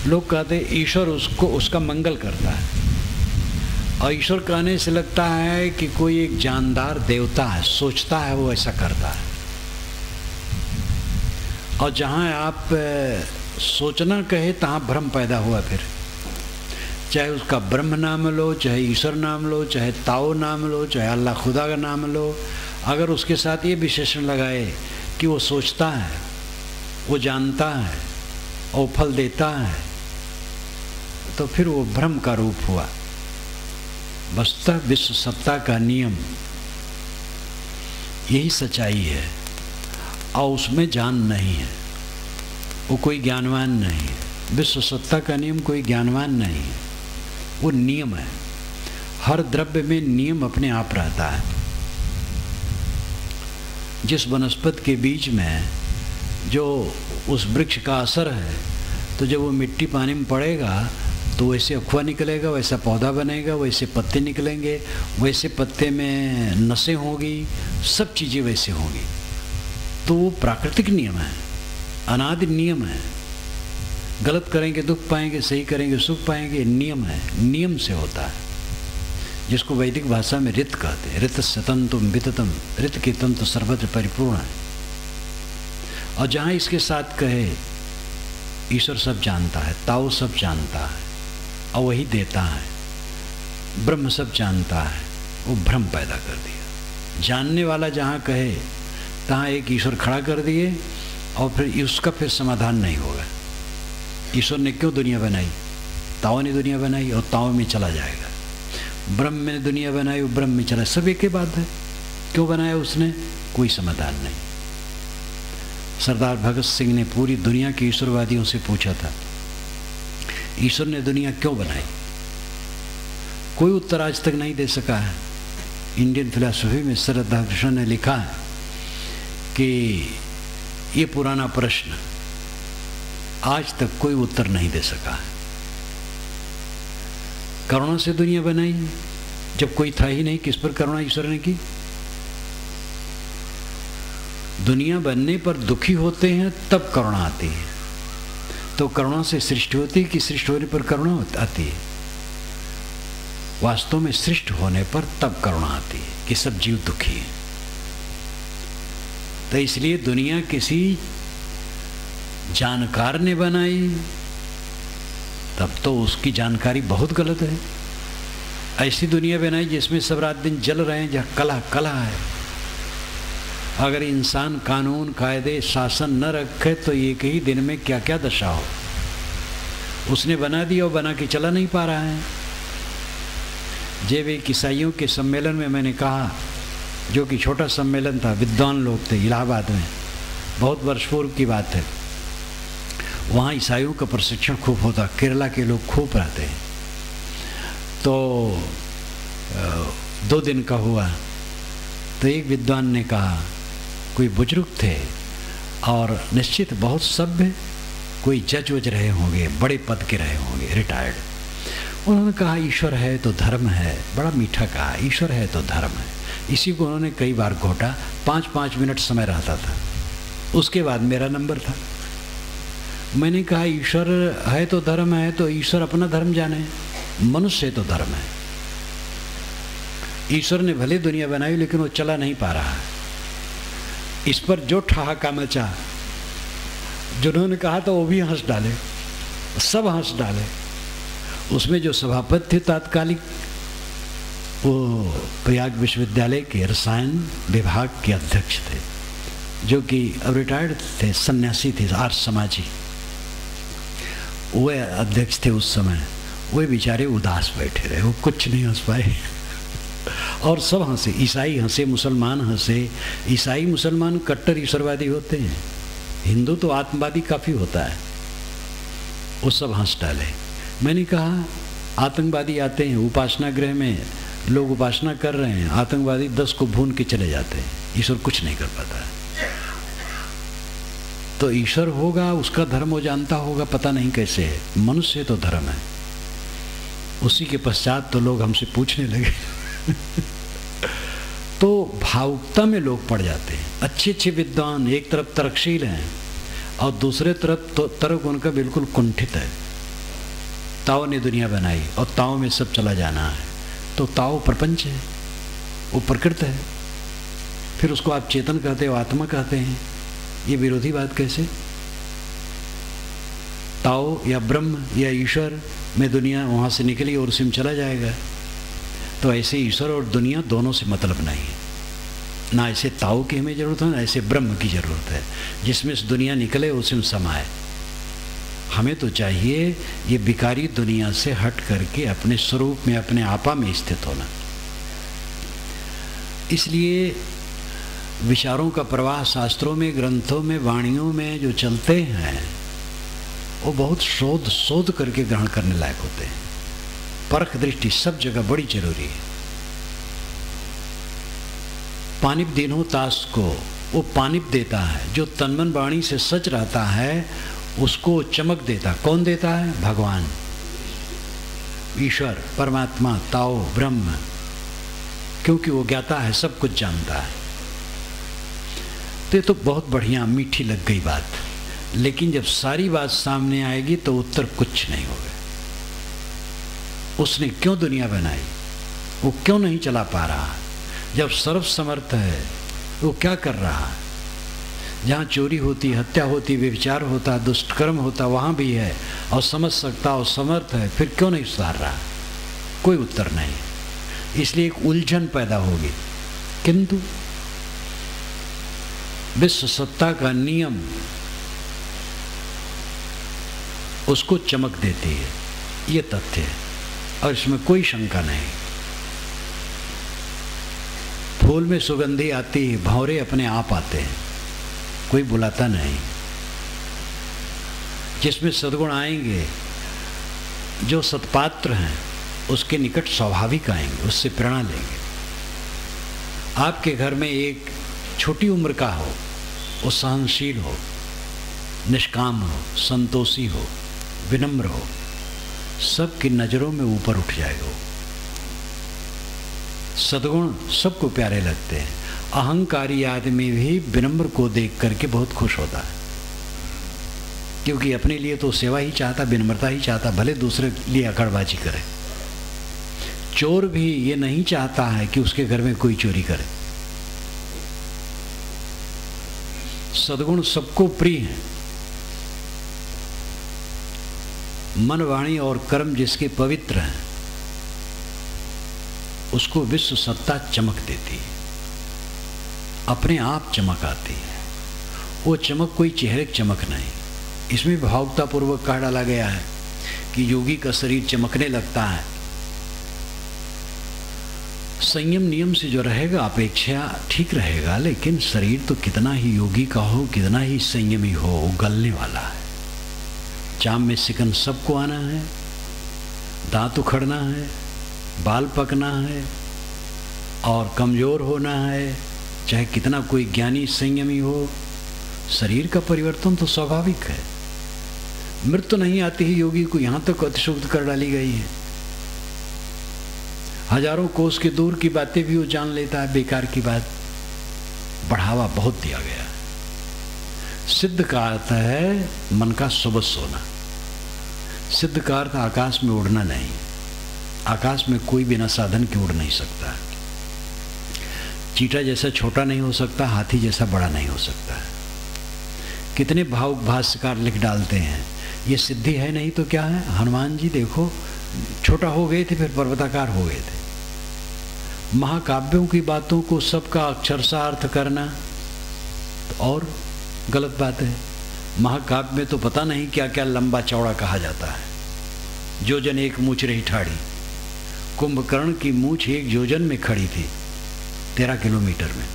लोग कहते हैं ईश्वर उसको, उसका मंगल करता है। और ईश्वर कहने से लगता है कि कोई एक जानदार देवता है, सोचता है वो ऐसा करता है। और जहाँ आप सोचना कहे तहाँ भ्रम पैदा हुआ। फिर चाहे उसका ब्रह्म नाम लो, चाहे ईश्वर नाम लो, चाहे ताओ नाम लो, चाहे अल्लाह खुदा का नाम लो, अगर उसके साथ ये विशेषण लगाए कि वो सोचता है, वो जानता है और फल देता है, तो फिर वो भ्रम का रूप हुआ। वस्तुतः विश्व सत्ता का नियम यही सच्चाई है और उसमें जान नहीं है। वो कोई ज्ञानवान नहीं है। विश्व सत्ता का नियम कोई ज्ञानवान नहीं है। वो नियम है। हर द्रव्य में नियम अपने आप रहता है। जिस वनस्पति के बीज में जो उस वृक्ष का असर है, तो जब वो मिट्टी पानी में पड़ेगा तो वैसे अखुआ निकलेगा, वैसा पौधा बनेगा, वैसे पत्ते निकलेंगे, वैसे पत्ते में नसें होंगी, सब चीज़ें वैसे होंगी। तो वो प्राकृतिक नियम है, अनादि नियम है। गलत करेंगे दुख पाएंगे, सही करेंगे सुख पाएंगे, नियम है, नियम से होता है, जिसको वैदिक भाषा में ऋत कहते हैं। ऋत सतंतुम विततम, ऋत के तंतु सर्वत्र परिपूर्ण है। और जहाँ इसके साथ कहे ईश्वर सब जानता है, ताओ सब जानता है और वही देता है, ब्रह्म सब जानता है, वो भ्रम पैदा कर दिया। जानने वाला जहाँ कहे तहाँ एक ईश्वर खड़ा कर दिए और फिर उसका फिर समाधान नहीं होगा। ईश्वर ने क्यों दुनिया बनाई? ताओ ने दुनिया बनाई और ताओ में चला जाएगा। ब्रह्म ने दुनिया बनाई, वो ब्रह्म में चला, सब एक ही बात है। क्यों बनाया उसने? कोई समाधान नहीं। सरदार भगत सिंह ने पूरी दुनिया के ईश्वरवादियों से पूछा था, ईश्वर ने दुनिया क्यों बनाई? कोई उत्तर आज तक नहीं दे सका है। इंडियन फिलॉसफी में सर राधाकृष्णन ने लिखा है कि ये पुराना प्रश्न आज तक कोई उत्तर नहीं दे सका है। करुणा से दुनिया बनाई, जब कोई था ही नहीं, किस पर करुणा ईश्वर ने की? दुनिया बनने पर दुखी होते हैं तब करुणा आती है। तो करुणा से सृष्टि होती है कि सृष्टि होने पर करुणा आती है? वास्तव में सृष्टि होने पर तब करुणा आती है कि सब जीव दुखी हैं। तो इसलिए दुनिया किसी जानकार ने बनाई, तब तो उसकी जानकारी बहुत गलत है। ऐसी दुनिया बनाई जिसमें सब रात दिन जल रहे हैं, जहाँ कलह कलह है। अगर इंसान कानून कायदे शासन न रखे तो एक ही दिन में क्या क्या दशा हो। उसने बना दिया और बना के चला नहीं पा रहा है। जब एक ईसाइयों के सम्मेलन में मैंने कहा, जो कि छोटा सम्मेलन था, विद्वान लोग थे इलाहाबाद में, बहुत वर्ष पूर्व की बात है। वहाँ ईसाइयों का प्रशिक्षण खूब होता, केरला के लोग खूब रहते हैं। तो 2 दिन का हुआ। तो एक विद्वान ने कहा, कोई बुजुर्ग थे और निश्चित बहुत सभ्य, कोई जज वज रहे होंगे, बड़े पद के रहे होंगे, रिटायर्ड। उन्होंने कहा ईश्वर है तो धर्म है। बड़ा मीठा कहा, ईश्वर है तो धर्म है। इसी को उन्होंने कई बार घोटा। 5-5 मिनट समय रहता था। उसके बाद मेरा नंबर था। मैंने कहा ईश्वर है तो धर्म है, तो ईश्वर अपना धर्म जाने, मनुष्य है तो धर्म है। ईश्वर ने भले दुनिया बनाई लेकिन वो चला नहीं पा रहा है। इस पर जो ठहाका मचा, जिन्होंने कहा तो वो भी हंस डाले, सब हंस डाले। उसमें जो सभापति थे तात्कालिक, वो प्रयाग विश्वविद्यालय के रसायन विभाग के अध्यक्ष थे, जो कि अब रिटायर्ड थे, सन्यासी थे, आर्य समाजी। वे अध्यक्ष थे उस समय। वे बेचारे उदास बैठे रहे, वो कुछ नहीं हंस पाए। और सब हंसे, ईसाई हंसे, मुसलमान हंसे। ईसाई मुसलमान कट्टर ईश्वरवादी होते हैं, हिंदू तो आत्मवादी काफ़ी होता है। वो सब हंस डाले। मैंने कहा आतंकवादी आते हैं उपासना गृह में, लोग उपासना कर रहे हैं, आतंकवादी 10 को भून के चले जाते हैं, ईश्वर कुछ नहीं कर पाता। तो ईश्वर होगा, उसका धर्म वो जानता होगा, पता नहीं कैसे है। मनुष्य तो धर्म है। उसी के पश्चात तो लोग हमसे पूछने लगे। तो भावुकता में लोग पड़ जाते हैं। अच्छे अच्छे विद्वान एक तरफ तर्कशील हैं और दूसरे तरफ तो तर्क उनका बिल्कुल कुंठित है। ताओ ने दुनिया बनाई और ताओ में सब चला जाना है, तो ताओ प्रपंच है, वो प्रकृति है। फिर उसको आप चेतन कहते हो, आत्मा कहते हैं। ये विरोधी बात कैसे? ताओ या ब्रह्म या ईश्वर में दुनिया वहाँ से निकली और उसी में चला जाएगा। तो ऐसे ईश्वर और दुनिया दोनों से मतलब नहीं है। ना ऐसे ताओ की हमें ज़रूरत है, ना ऐसे ब्रह्म की ज़रूरत है जिसमें से दुनिया निकले उसी में समाए। हमें तो चाहिए ये विकारी दुनिया से हट करके अपने स्वरूप में, अपने आपा में स्थित होना। इसलिए विचारों का प्रवाह शास्त्रों में, ग्रंथों में, वाणियों में जो चलते हैं वो बहुत शोध करके ग्रहण करने लायक होते हैं। परख दृष्टि सब जगह बड़ी जरूरी है। पानिप दीनो तास को, वो पानिप देता है। जो तनमन वाणी से सच रहता है उसको चमक देता। कौन देता है? भगवान, ईश्वर, परमात्मा, ताओ, ब्रह्म, क्योंकि वो ज्ञाता है, सब कुछ जानता है। तो बहुत बढ़िया मीठी लग गई बात, लेकिन जब सारी बात सामने आएगी तो उत्तर कुछ नहीं होगा। उसने क्यों दुनिया बनाई, वो क्यों नहीं चला पा रहा? जब सर्व समर्थ है वो क्या कर रहा है? जहाँ चोरी होती, हत्या होती, व्यभिचार होता, दुष्कर्म होता, वहाँ भी है और समझ सकता और समर्थ है, फिर क्यों नहीं सुधार रहा? कोई उत्तर नहीं। इसलिए एक उलझन पैदा होगी। किंतु विश्व सत्ता का नियम उसको चमक देती है, ये तथ्य है और इसमें कोई शंका नहीं। फूल में सुगंधी आती है, भंवरे अपने आप आते हैं, कोई बुलाता नहीं। जिसमें सद्गुण आएंगे, जो सत्पात्र हैं उसके निकट स्वाभाविक आएंगे, उससे प्रेरणा लेंगे। आपके घर में एक छोटी उम्र का हो, वो सहनशील हो, निष्काम हो, संतोषी हो, विनम्र हो, सबकी नजरों में ऊपर उठ जाएगा। सद्गुण सबको प्यारे लगते हैं। अहंकारी आदमी भी विनम्र को देख करके बहुत खुश होता है, क्योंकि अपने लिए तो सेवा ही चाहता, विनम्रता ही चाहता, भले दूसरे लिए अकड़बाजी करे। चोर भी ये नहीं चाहता है कि उसके घर में कोई चोरी करे। सद्गुण सबको प्रिय है। मन, वाणी और कर्म जिसके पवित्र हैं उसको विश्व सत्ता चमक देती है, अपने आप चमक आती है। वो चमक कोई चेहरे की चमक नहीं, इसमें भावुकतापूर्वक कहा डाला गया है कि योगी का शरीर चमकने लगता है। संयम नियम से जो रहेगा अपेक्षा ठीक रहेगा, लेकिन शरीर तो कितना ही योगी का हो, कितना ही संयमी हो, वो गलने वाला है। चाम में सिकन सबको आना है, दांत उखड़ना है, बाल पकना है और कमजोर होना है, चाहे कितना कोई ज्ञानी संयमी हो। शरीर का परिवर्तन तो स्वाभाविक है। मृत्यु नहीं आती ही योगी को, यहाँ तक अतिशोक्त कर डाली गई है। हजारों कोस के दूर की बातें भी वो जान लेता है, बेकार की बात बढ़ावा बहुत दिया गया। सिद्ध का अर्थ है मन का सुबह सोना। सिद्ध का अर्थ आकाश में उड़ना नहीं। आकाश में कोई बिना साधन के उड़ नहीं सकता। चीटा जैसा छोटा नहीं हो सकता, हाथी जैसा बड़ा नहीं हो सकता। कितने भावुक भाष्यकार लिख डालते हैं, ये सिद्धि है नहीं तो क्या है। हनुमान जी देखो छोटा हो गए थे, फिर पर्वताकार हो गए थे। महाकाव्यों की बातों को सबका अक्षरशः अर्थ करना तो और गलत बात है। महाकाव्य में तो पता नहीं क्या क्या लंबा चौड़ा कहा जाता है। जोजन एक मूछ रही ठाड़ी, कुंभकर्ण की मूछ एक योजन में खड़ी थी, 13 किलोमीटर में।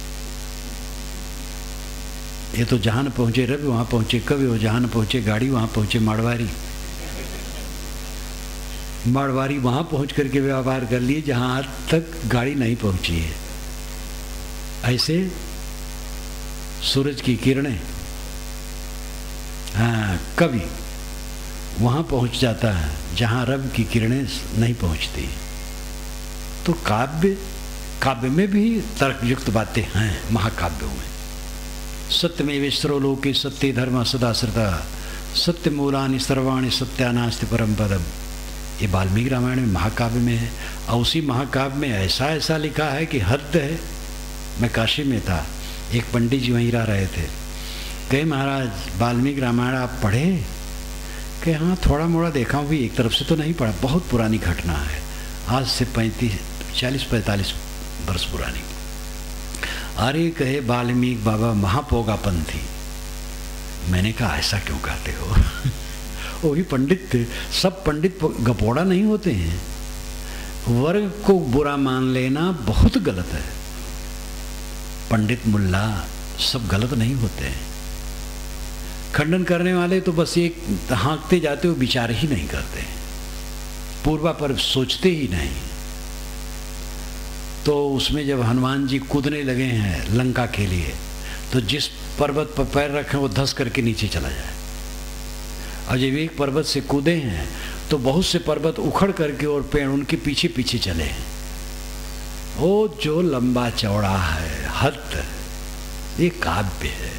ये तो जहां पहुंचे रवि वहां पहुंचे कवि, वो जहां पहुंचे गाड़ी वहां पहुंचे मारवाड़ी। मारवाड़ी वहां पहुंच करके व्यवहार कर लिए जहां आज तक गाड़ी नहीं पहुंची है। ऐसे सूरज की किरणें, हाँ, कवि वहां पहुंच जाता है जहां रवि की किरणें नहीं पहुंचती। तो काव्य में भी तर्कयुक्त बातें हैं। महाकाव्यों में सत्यमेवेश्वरो लोके सत्य धर्म सदाश्रिता सत्य मूलानि सर्वाणि सत्यानास्ति परम पदम, ये वाल्मीकि रामायण में महाकाव्य में है। और उसी महाकाव्य में ऐसा ऐसा लिखा है कि हद है। मैं काशी में था, एक पंडित जी वहीं रह रहे थे। कहे महाराज वाल्मीकि रामायण आप पढ़े? कि हाँ थोड़ा मोड़ा देखा हूँ, भी एक तरफ से तो नहीं पढ़ा, बहुत पुरानी घटना है, आज से 40-45 वर्ष पुरानी। अरे कहे वाल्मीकि बाबा महापोगापंथी। मैंने कहा ऐसा क्यों कहते हो? वो भी पंडित थे। सब पंडित गपोड़ा नहीं होते हैं। वर्ग को बुरा मान लेना बहुत गलत है। पंडित मुल्ला सब गलत नहीं होते हैं। खंडन करने वाले तो बस एक हाँकते जाते हो, विचार ही नहीं करते। पूर्वा पर सोचते ही नहीं। तो उसमें जब हनुमान जी कूदने लगे हैं लंका के लिए, तो जिस पर्वत पर पैर रखें वो धस करके नीचे चला जाए। और जब एक पर्वत से कूदे हैं तो बहुत से पर्वत उखड़ करके और पेड़ उनके पीछे पीछे चले हैं। वो जो लंबा चौड़ा है हद, ये काव्य है,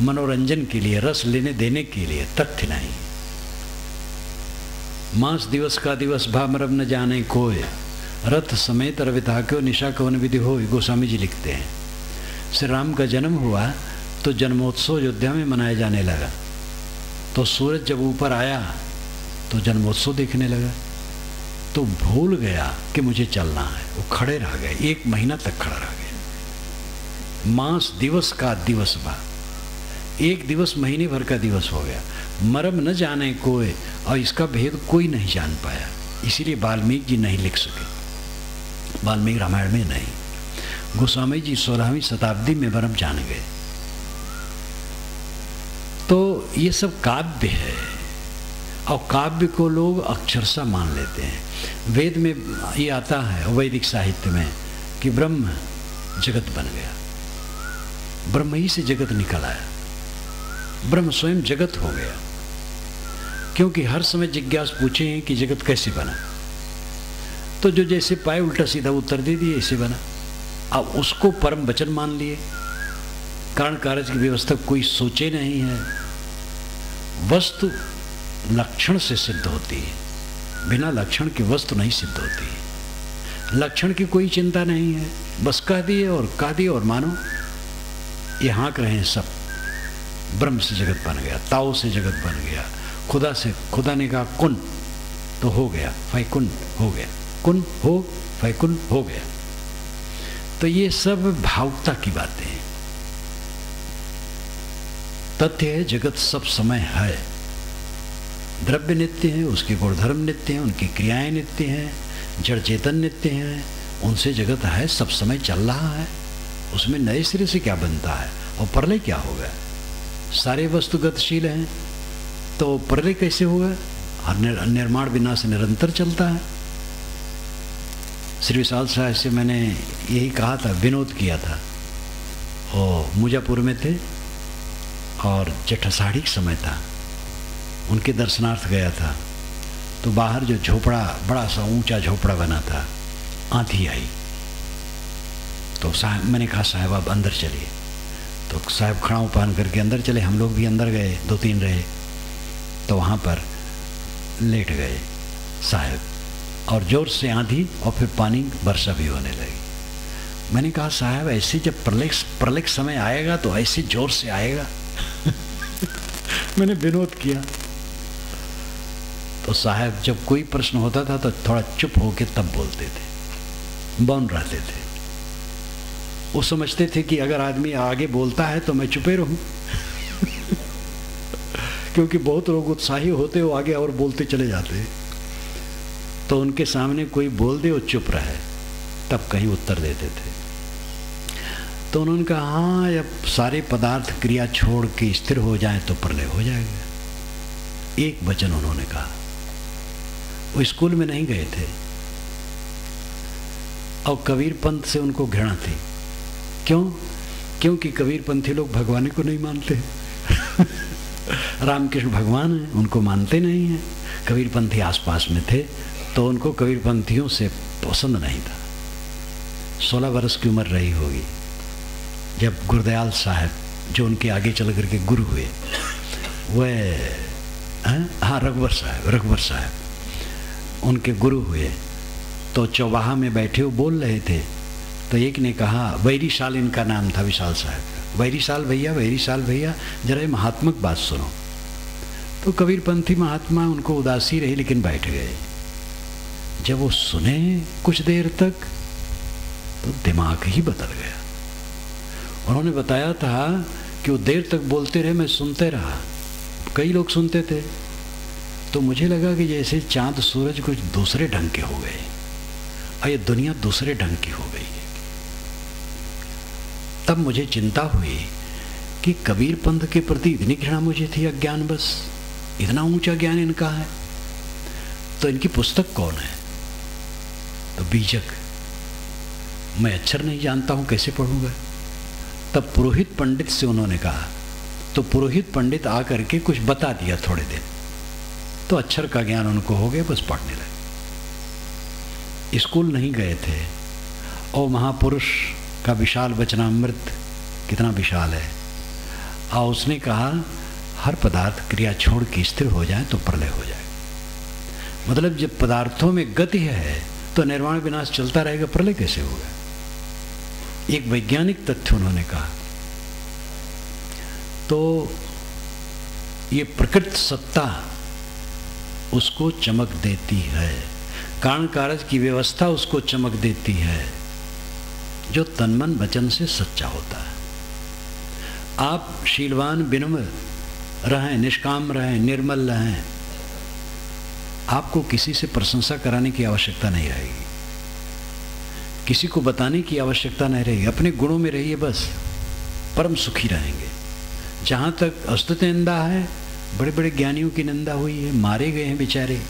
मनोरंजन के लिए, रस लेने देने के लिए, तथ्य नहीं। मास दिवस का दिवस भामरब न जाने कोय, रथ समेत रविता क्यों निशा कवन विधि हो, गोस्वामी जी लिखते हैं। श्री राम का जन्म हुआ तो जन्मोत्सव अयोध्या में मनाया जाने लगा। तो सूरज जब ऊपर आया तो जन्मोत्सव देखने लगा, तो भूल गया कि मुझे चलना है। वो खड़े रह गए, 1 महीना तक खड़ा रह गए। मास दिवस का दिवस बा, 1 दिवस महीने भर का दिवस हो गया। मरम न जाने कोई, और इसका भेद कोई नहीं जान पाया। इसीलिए वाल्मीकि जी नहीं लिख सके, वाल्मीकि रामायण में नहीं। गोस्वामी जी 16वीं शताब्दी में मरम जान गए। तो ये सब काव्य है, और काव्य को लोग अक्षरशः मान लेते हैं। वेद में ये आता है, वैदिक साहित्य में, कि ब्रह्म जगत बन गया, ब्रह्म ही से जगत निकल आया, ब्रह्म स्वयं जगत हो गया। क्योंकि हर समय जिज्ञास पूछे हैं कि जगत कैसे बना, तो जो जैसे पाए उल्टा सीधा उत्तर दे दिए, ऐसे बना। अब उसको परम वचन मान लिए। कारण कार्य की व्यवस्था कोई सोचे नहीं है। वस्तु लक्षण से सिद्ध होती है, बिना लक्षण की वस्तु नहीं सिद्ध होती। लक्षण की कोई चिंता नहीं है, बस कह दिए और मानो। ये हाँक रहे हैं सब। ब्रह्म से जगत बन गया, ताओ से जगत बन गया, खुदा से, खुदा ने कहा कुन तो हो गया, फैकुन हो गया, कुन हो फैकुन हो गया। तो ये सब भावुकता की बातें हैं। तथ्य है जगत सब समय है, द्रव्य नित्य है, उसके गुणधर्म नित्य हैं, उनकी क्रियाएं नित्य हैं, जड़ चेतन नित्य हैं, उनसे जगत है, सब समय चल रहा है। उसमें नए सिरे से क्या बनता है और प्रलय क्या होगा? सारे वस्तु गतिशील हैं, तो प्रलय कैसे होगा? निर्माण विनाश निरंतर चलता है। श्री विशाल साहब से मैंने यही कहा था, विनोद किया था। वो मुजापुर में थे और जेठसाड़ी समय था, उनके दर्शनार्थ गया था। तो बाहर जो झोपड़ा, बड़ा सा ऊंचा झोपड़ा बना था, आंधी आई। तो साहब, मैंने कहा साहब आप अंदर चलिए। तो साहब खड़ाऊ पहन करके अंदर चले, हम लोग भी अंदर गए, 2-3 रहे। तो वहाँ पर लेट गए साहब, और जोर से आंधी और फिर पानी वर्षा भी होने लगी। मैंने कहा साहब ऐसे जब प्रलय समय आएगा तो ऐसे जोर से आएगा। मैंने विनोद किया। तो साहब जब कोई प्रश्न होता था तो थोड़ा चुप होके तब बोलते थे, मौन रहते थे। वो समझते थे कि अगर आदमी आगे बोलता है तो मैं चुपे रहूं। क्योंकि बहुत लोग उत्साही होते हो आगे और बोलते चले जाते, तो उनके सामने कोई बोल दे वो चुप रहे, तब कहीं उत्तर देते थे। तो उन्होंने कहा हाँ, जब सारे पदार्थ क्रिया छोड़ के स्थिर हो जाए तो प्रलय हो जाएगा। एक वचन उन्होंने कहा। वो स्कूल में नहीं गए थे और कबीर पंथ से उनको घृणा थी। क्यों? क्योंकि कबीर पंथी लोग भगवान को नहीं मानते। रामकृष्ण भगवान हैं, उनको मानते नहीं हैं। कबीर पंथी आसपास में थे तो उनको कबीर पंथियों से पसंद नहीं था। 16 वर्ष की उम्र रही होगी जब गुरदयाल साहब, जो उनके आगे चल करके गुरु हुए, वह हाँ रघुवर साहब उनके गुरु हुए। तो चौबाहा में बैठे वो बोल रहे थे, तो एक ने कहा, वैरीशाल इनका नाम था विशाल साहब का, वैरीशाल भैया जरा ये महात्मक बात सुनो। तो कबीरपंथी महात्मा उनको उदासी रही लेकिन बैठ गए। जब वो सुने कुछ देर तक तो दिमाग ही बदल गया। उन्होंने बताया था कि वो देर तक बोलते रहे, मैं सुनते रहा, कई लोग सुनते थे। तो मुझे लगा कि जैसे चांद सूरज कुछ दूसरे ढंग के हो गए और ये दुनिया दूसरे ढंग की हो गई है। तब मुझे चिंता हुई कि कबीर पंथ के प्रति इतनी घृणा मुझे थी, अज्ञान बस, इतना ऊंचा ज्ञान इनका है। तो इनकी पुस्तक कौन है? तो बीजक। मैं अक्षर नहीं जानता हूँ, कैसे पढ़ूंगा? तब पुरोहित पंडित से उन्होंने कहा, तो पुरोहित पंडित आकर के कुछ बता दिया थोड़े दिन, तो अक्षर का ज्ञान उनको हो गया, बस पढ़ने लगे। स्कूल नहीं गए थे। और महापुरुष का विशाल वचनामृत कितना विशाल है। और उसने कहा हर पदार्थ क्रिया छोड़ के स्थिर हो जाए तो प्रलय हो जाए। मतलब जब पदार्थों में गति है तो निर्वाण विनाश चलता रहेगा, प्रलय कैसे होगा? एक वैज्ञानिक तथ्य उन्होंने कहा। तो ये प्रकृति सत्ता उसको चमक देती है, कारण कारज की व्यवस्था उसको चमक देती है, जो तन मन वचन से सच्चा होता है। आप शीलवान विनम्र रहें, निष्काम रहें, निर्मल रहें, आपको किसी से प्रशंसा कराने की आवश्यकता नहीं रहेगी, किसी को बताने की आवश्यकता नहीं रहेगी। अपने गुणों में रहिए, बस परम सुखी रहेंगे। जहाँ तक अस्तुति निंदा है, बड़े बड़े ज्ञानियों की निंदा हुई है, मारे गए हैं बेचारे,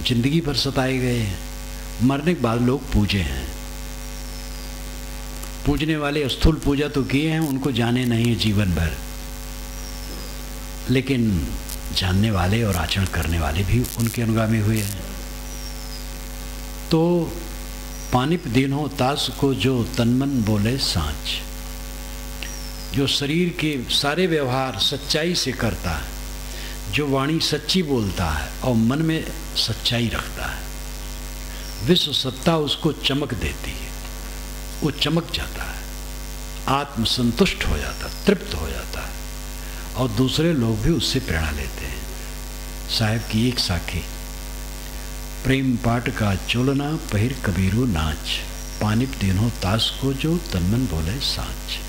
जिंदगी भर सताए गए हैं, मरने के बाद लोग पूजे हैं। पूजने वाले स्थूल पूजा तो किए हैं, उनको जाने नहीं है जीवन भर, लेकिन जानने वाले और आचरण करने वाले भी उनके अनुगामी हुए हैं। तो पानिप दीन्हो तास को जो तनमन बोले सांच, जो शरीर के सारे व्यवहार सच्चाई से करता है, जो वाणी सच्ची बोलता है और मन में सच्चाई रखता है, विश्व सत्ता उसको चमक देती है, वो चमक जाता है, आत्मसंतुष्ट हो जाता है, तृप्त हो जाता है, और दूसरे लोग भी उससे प्रेरणा लेते हैं। साहब की एक साखी, प्रेम पाट का चोलना पहिर कबीरू नाच, पानिप दीन्हो तास को जो तनमन बोले सांच।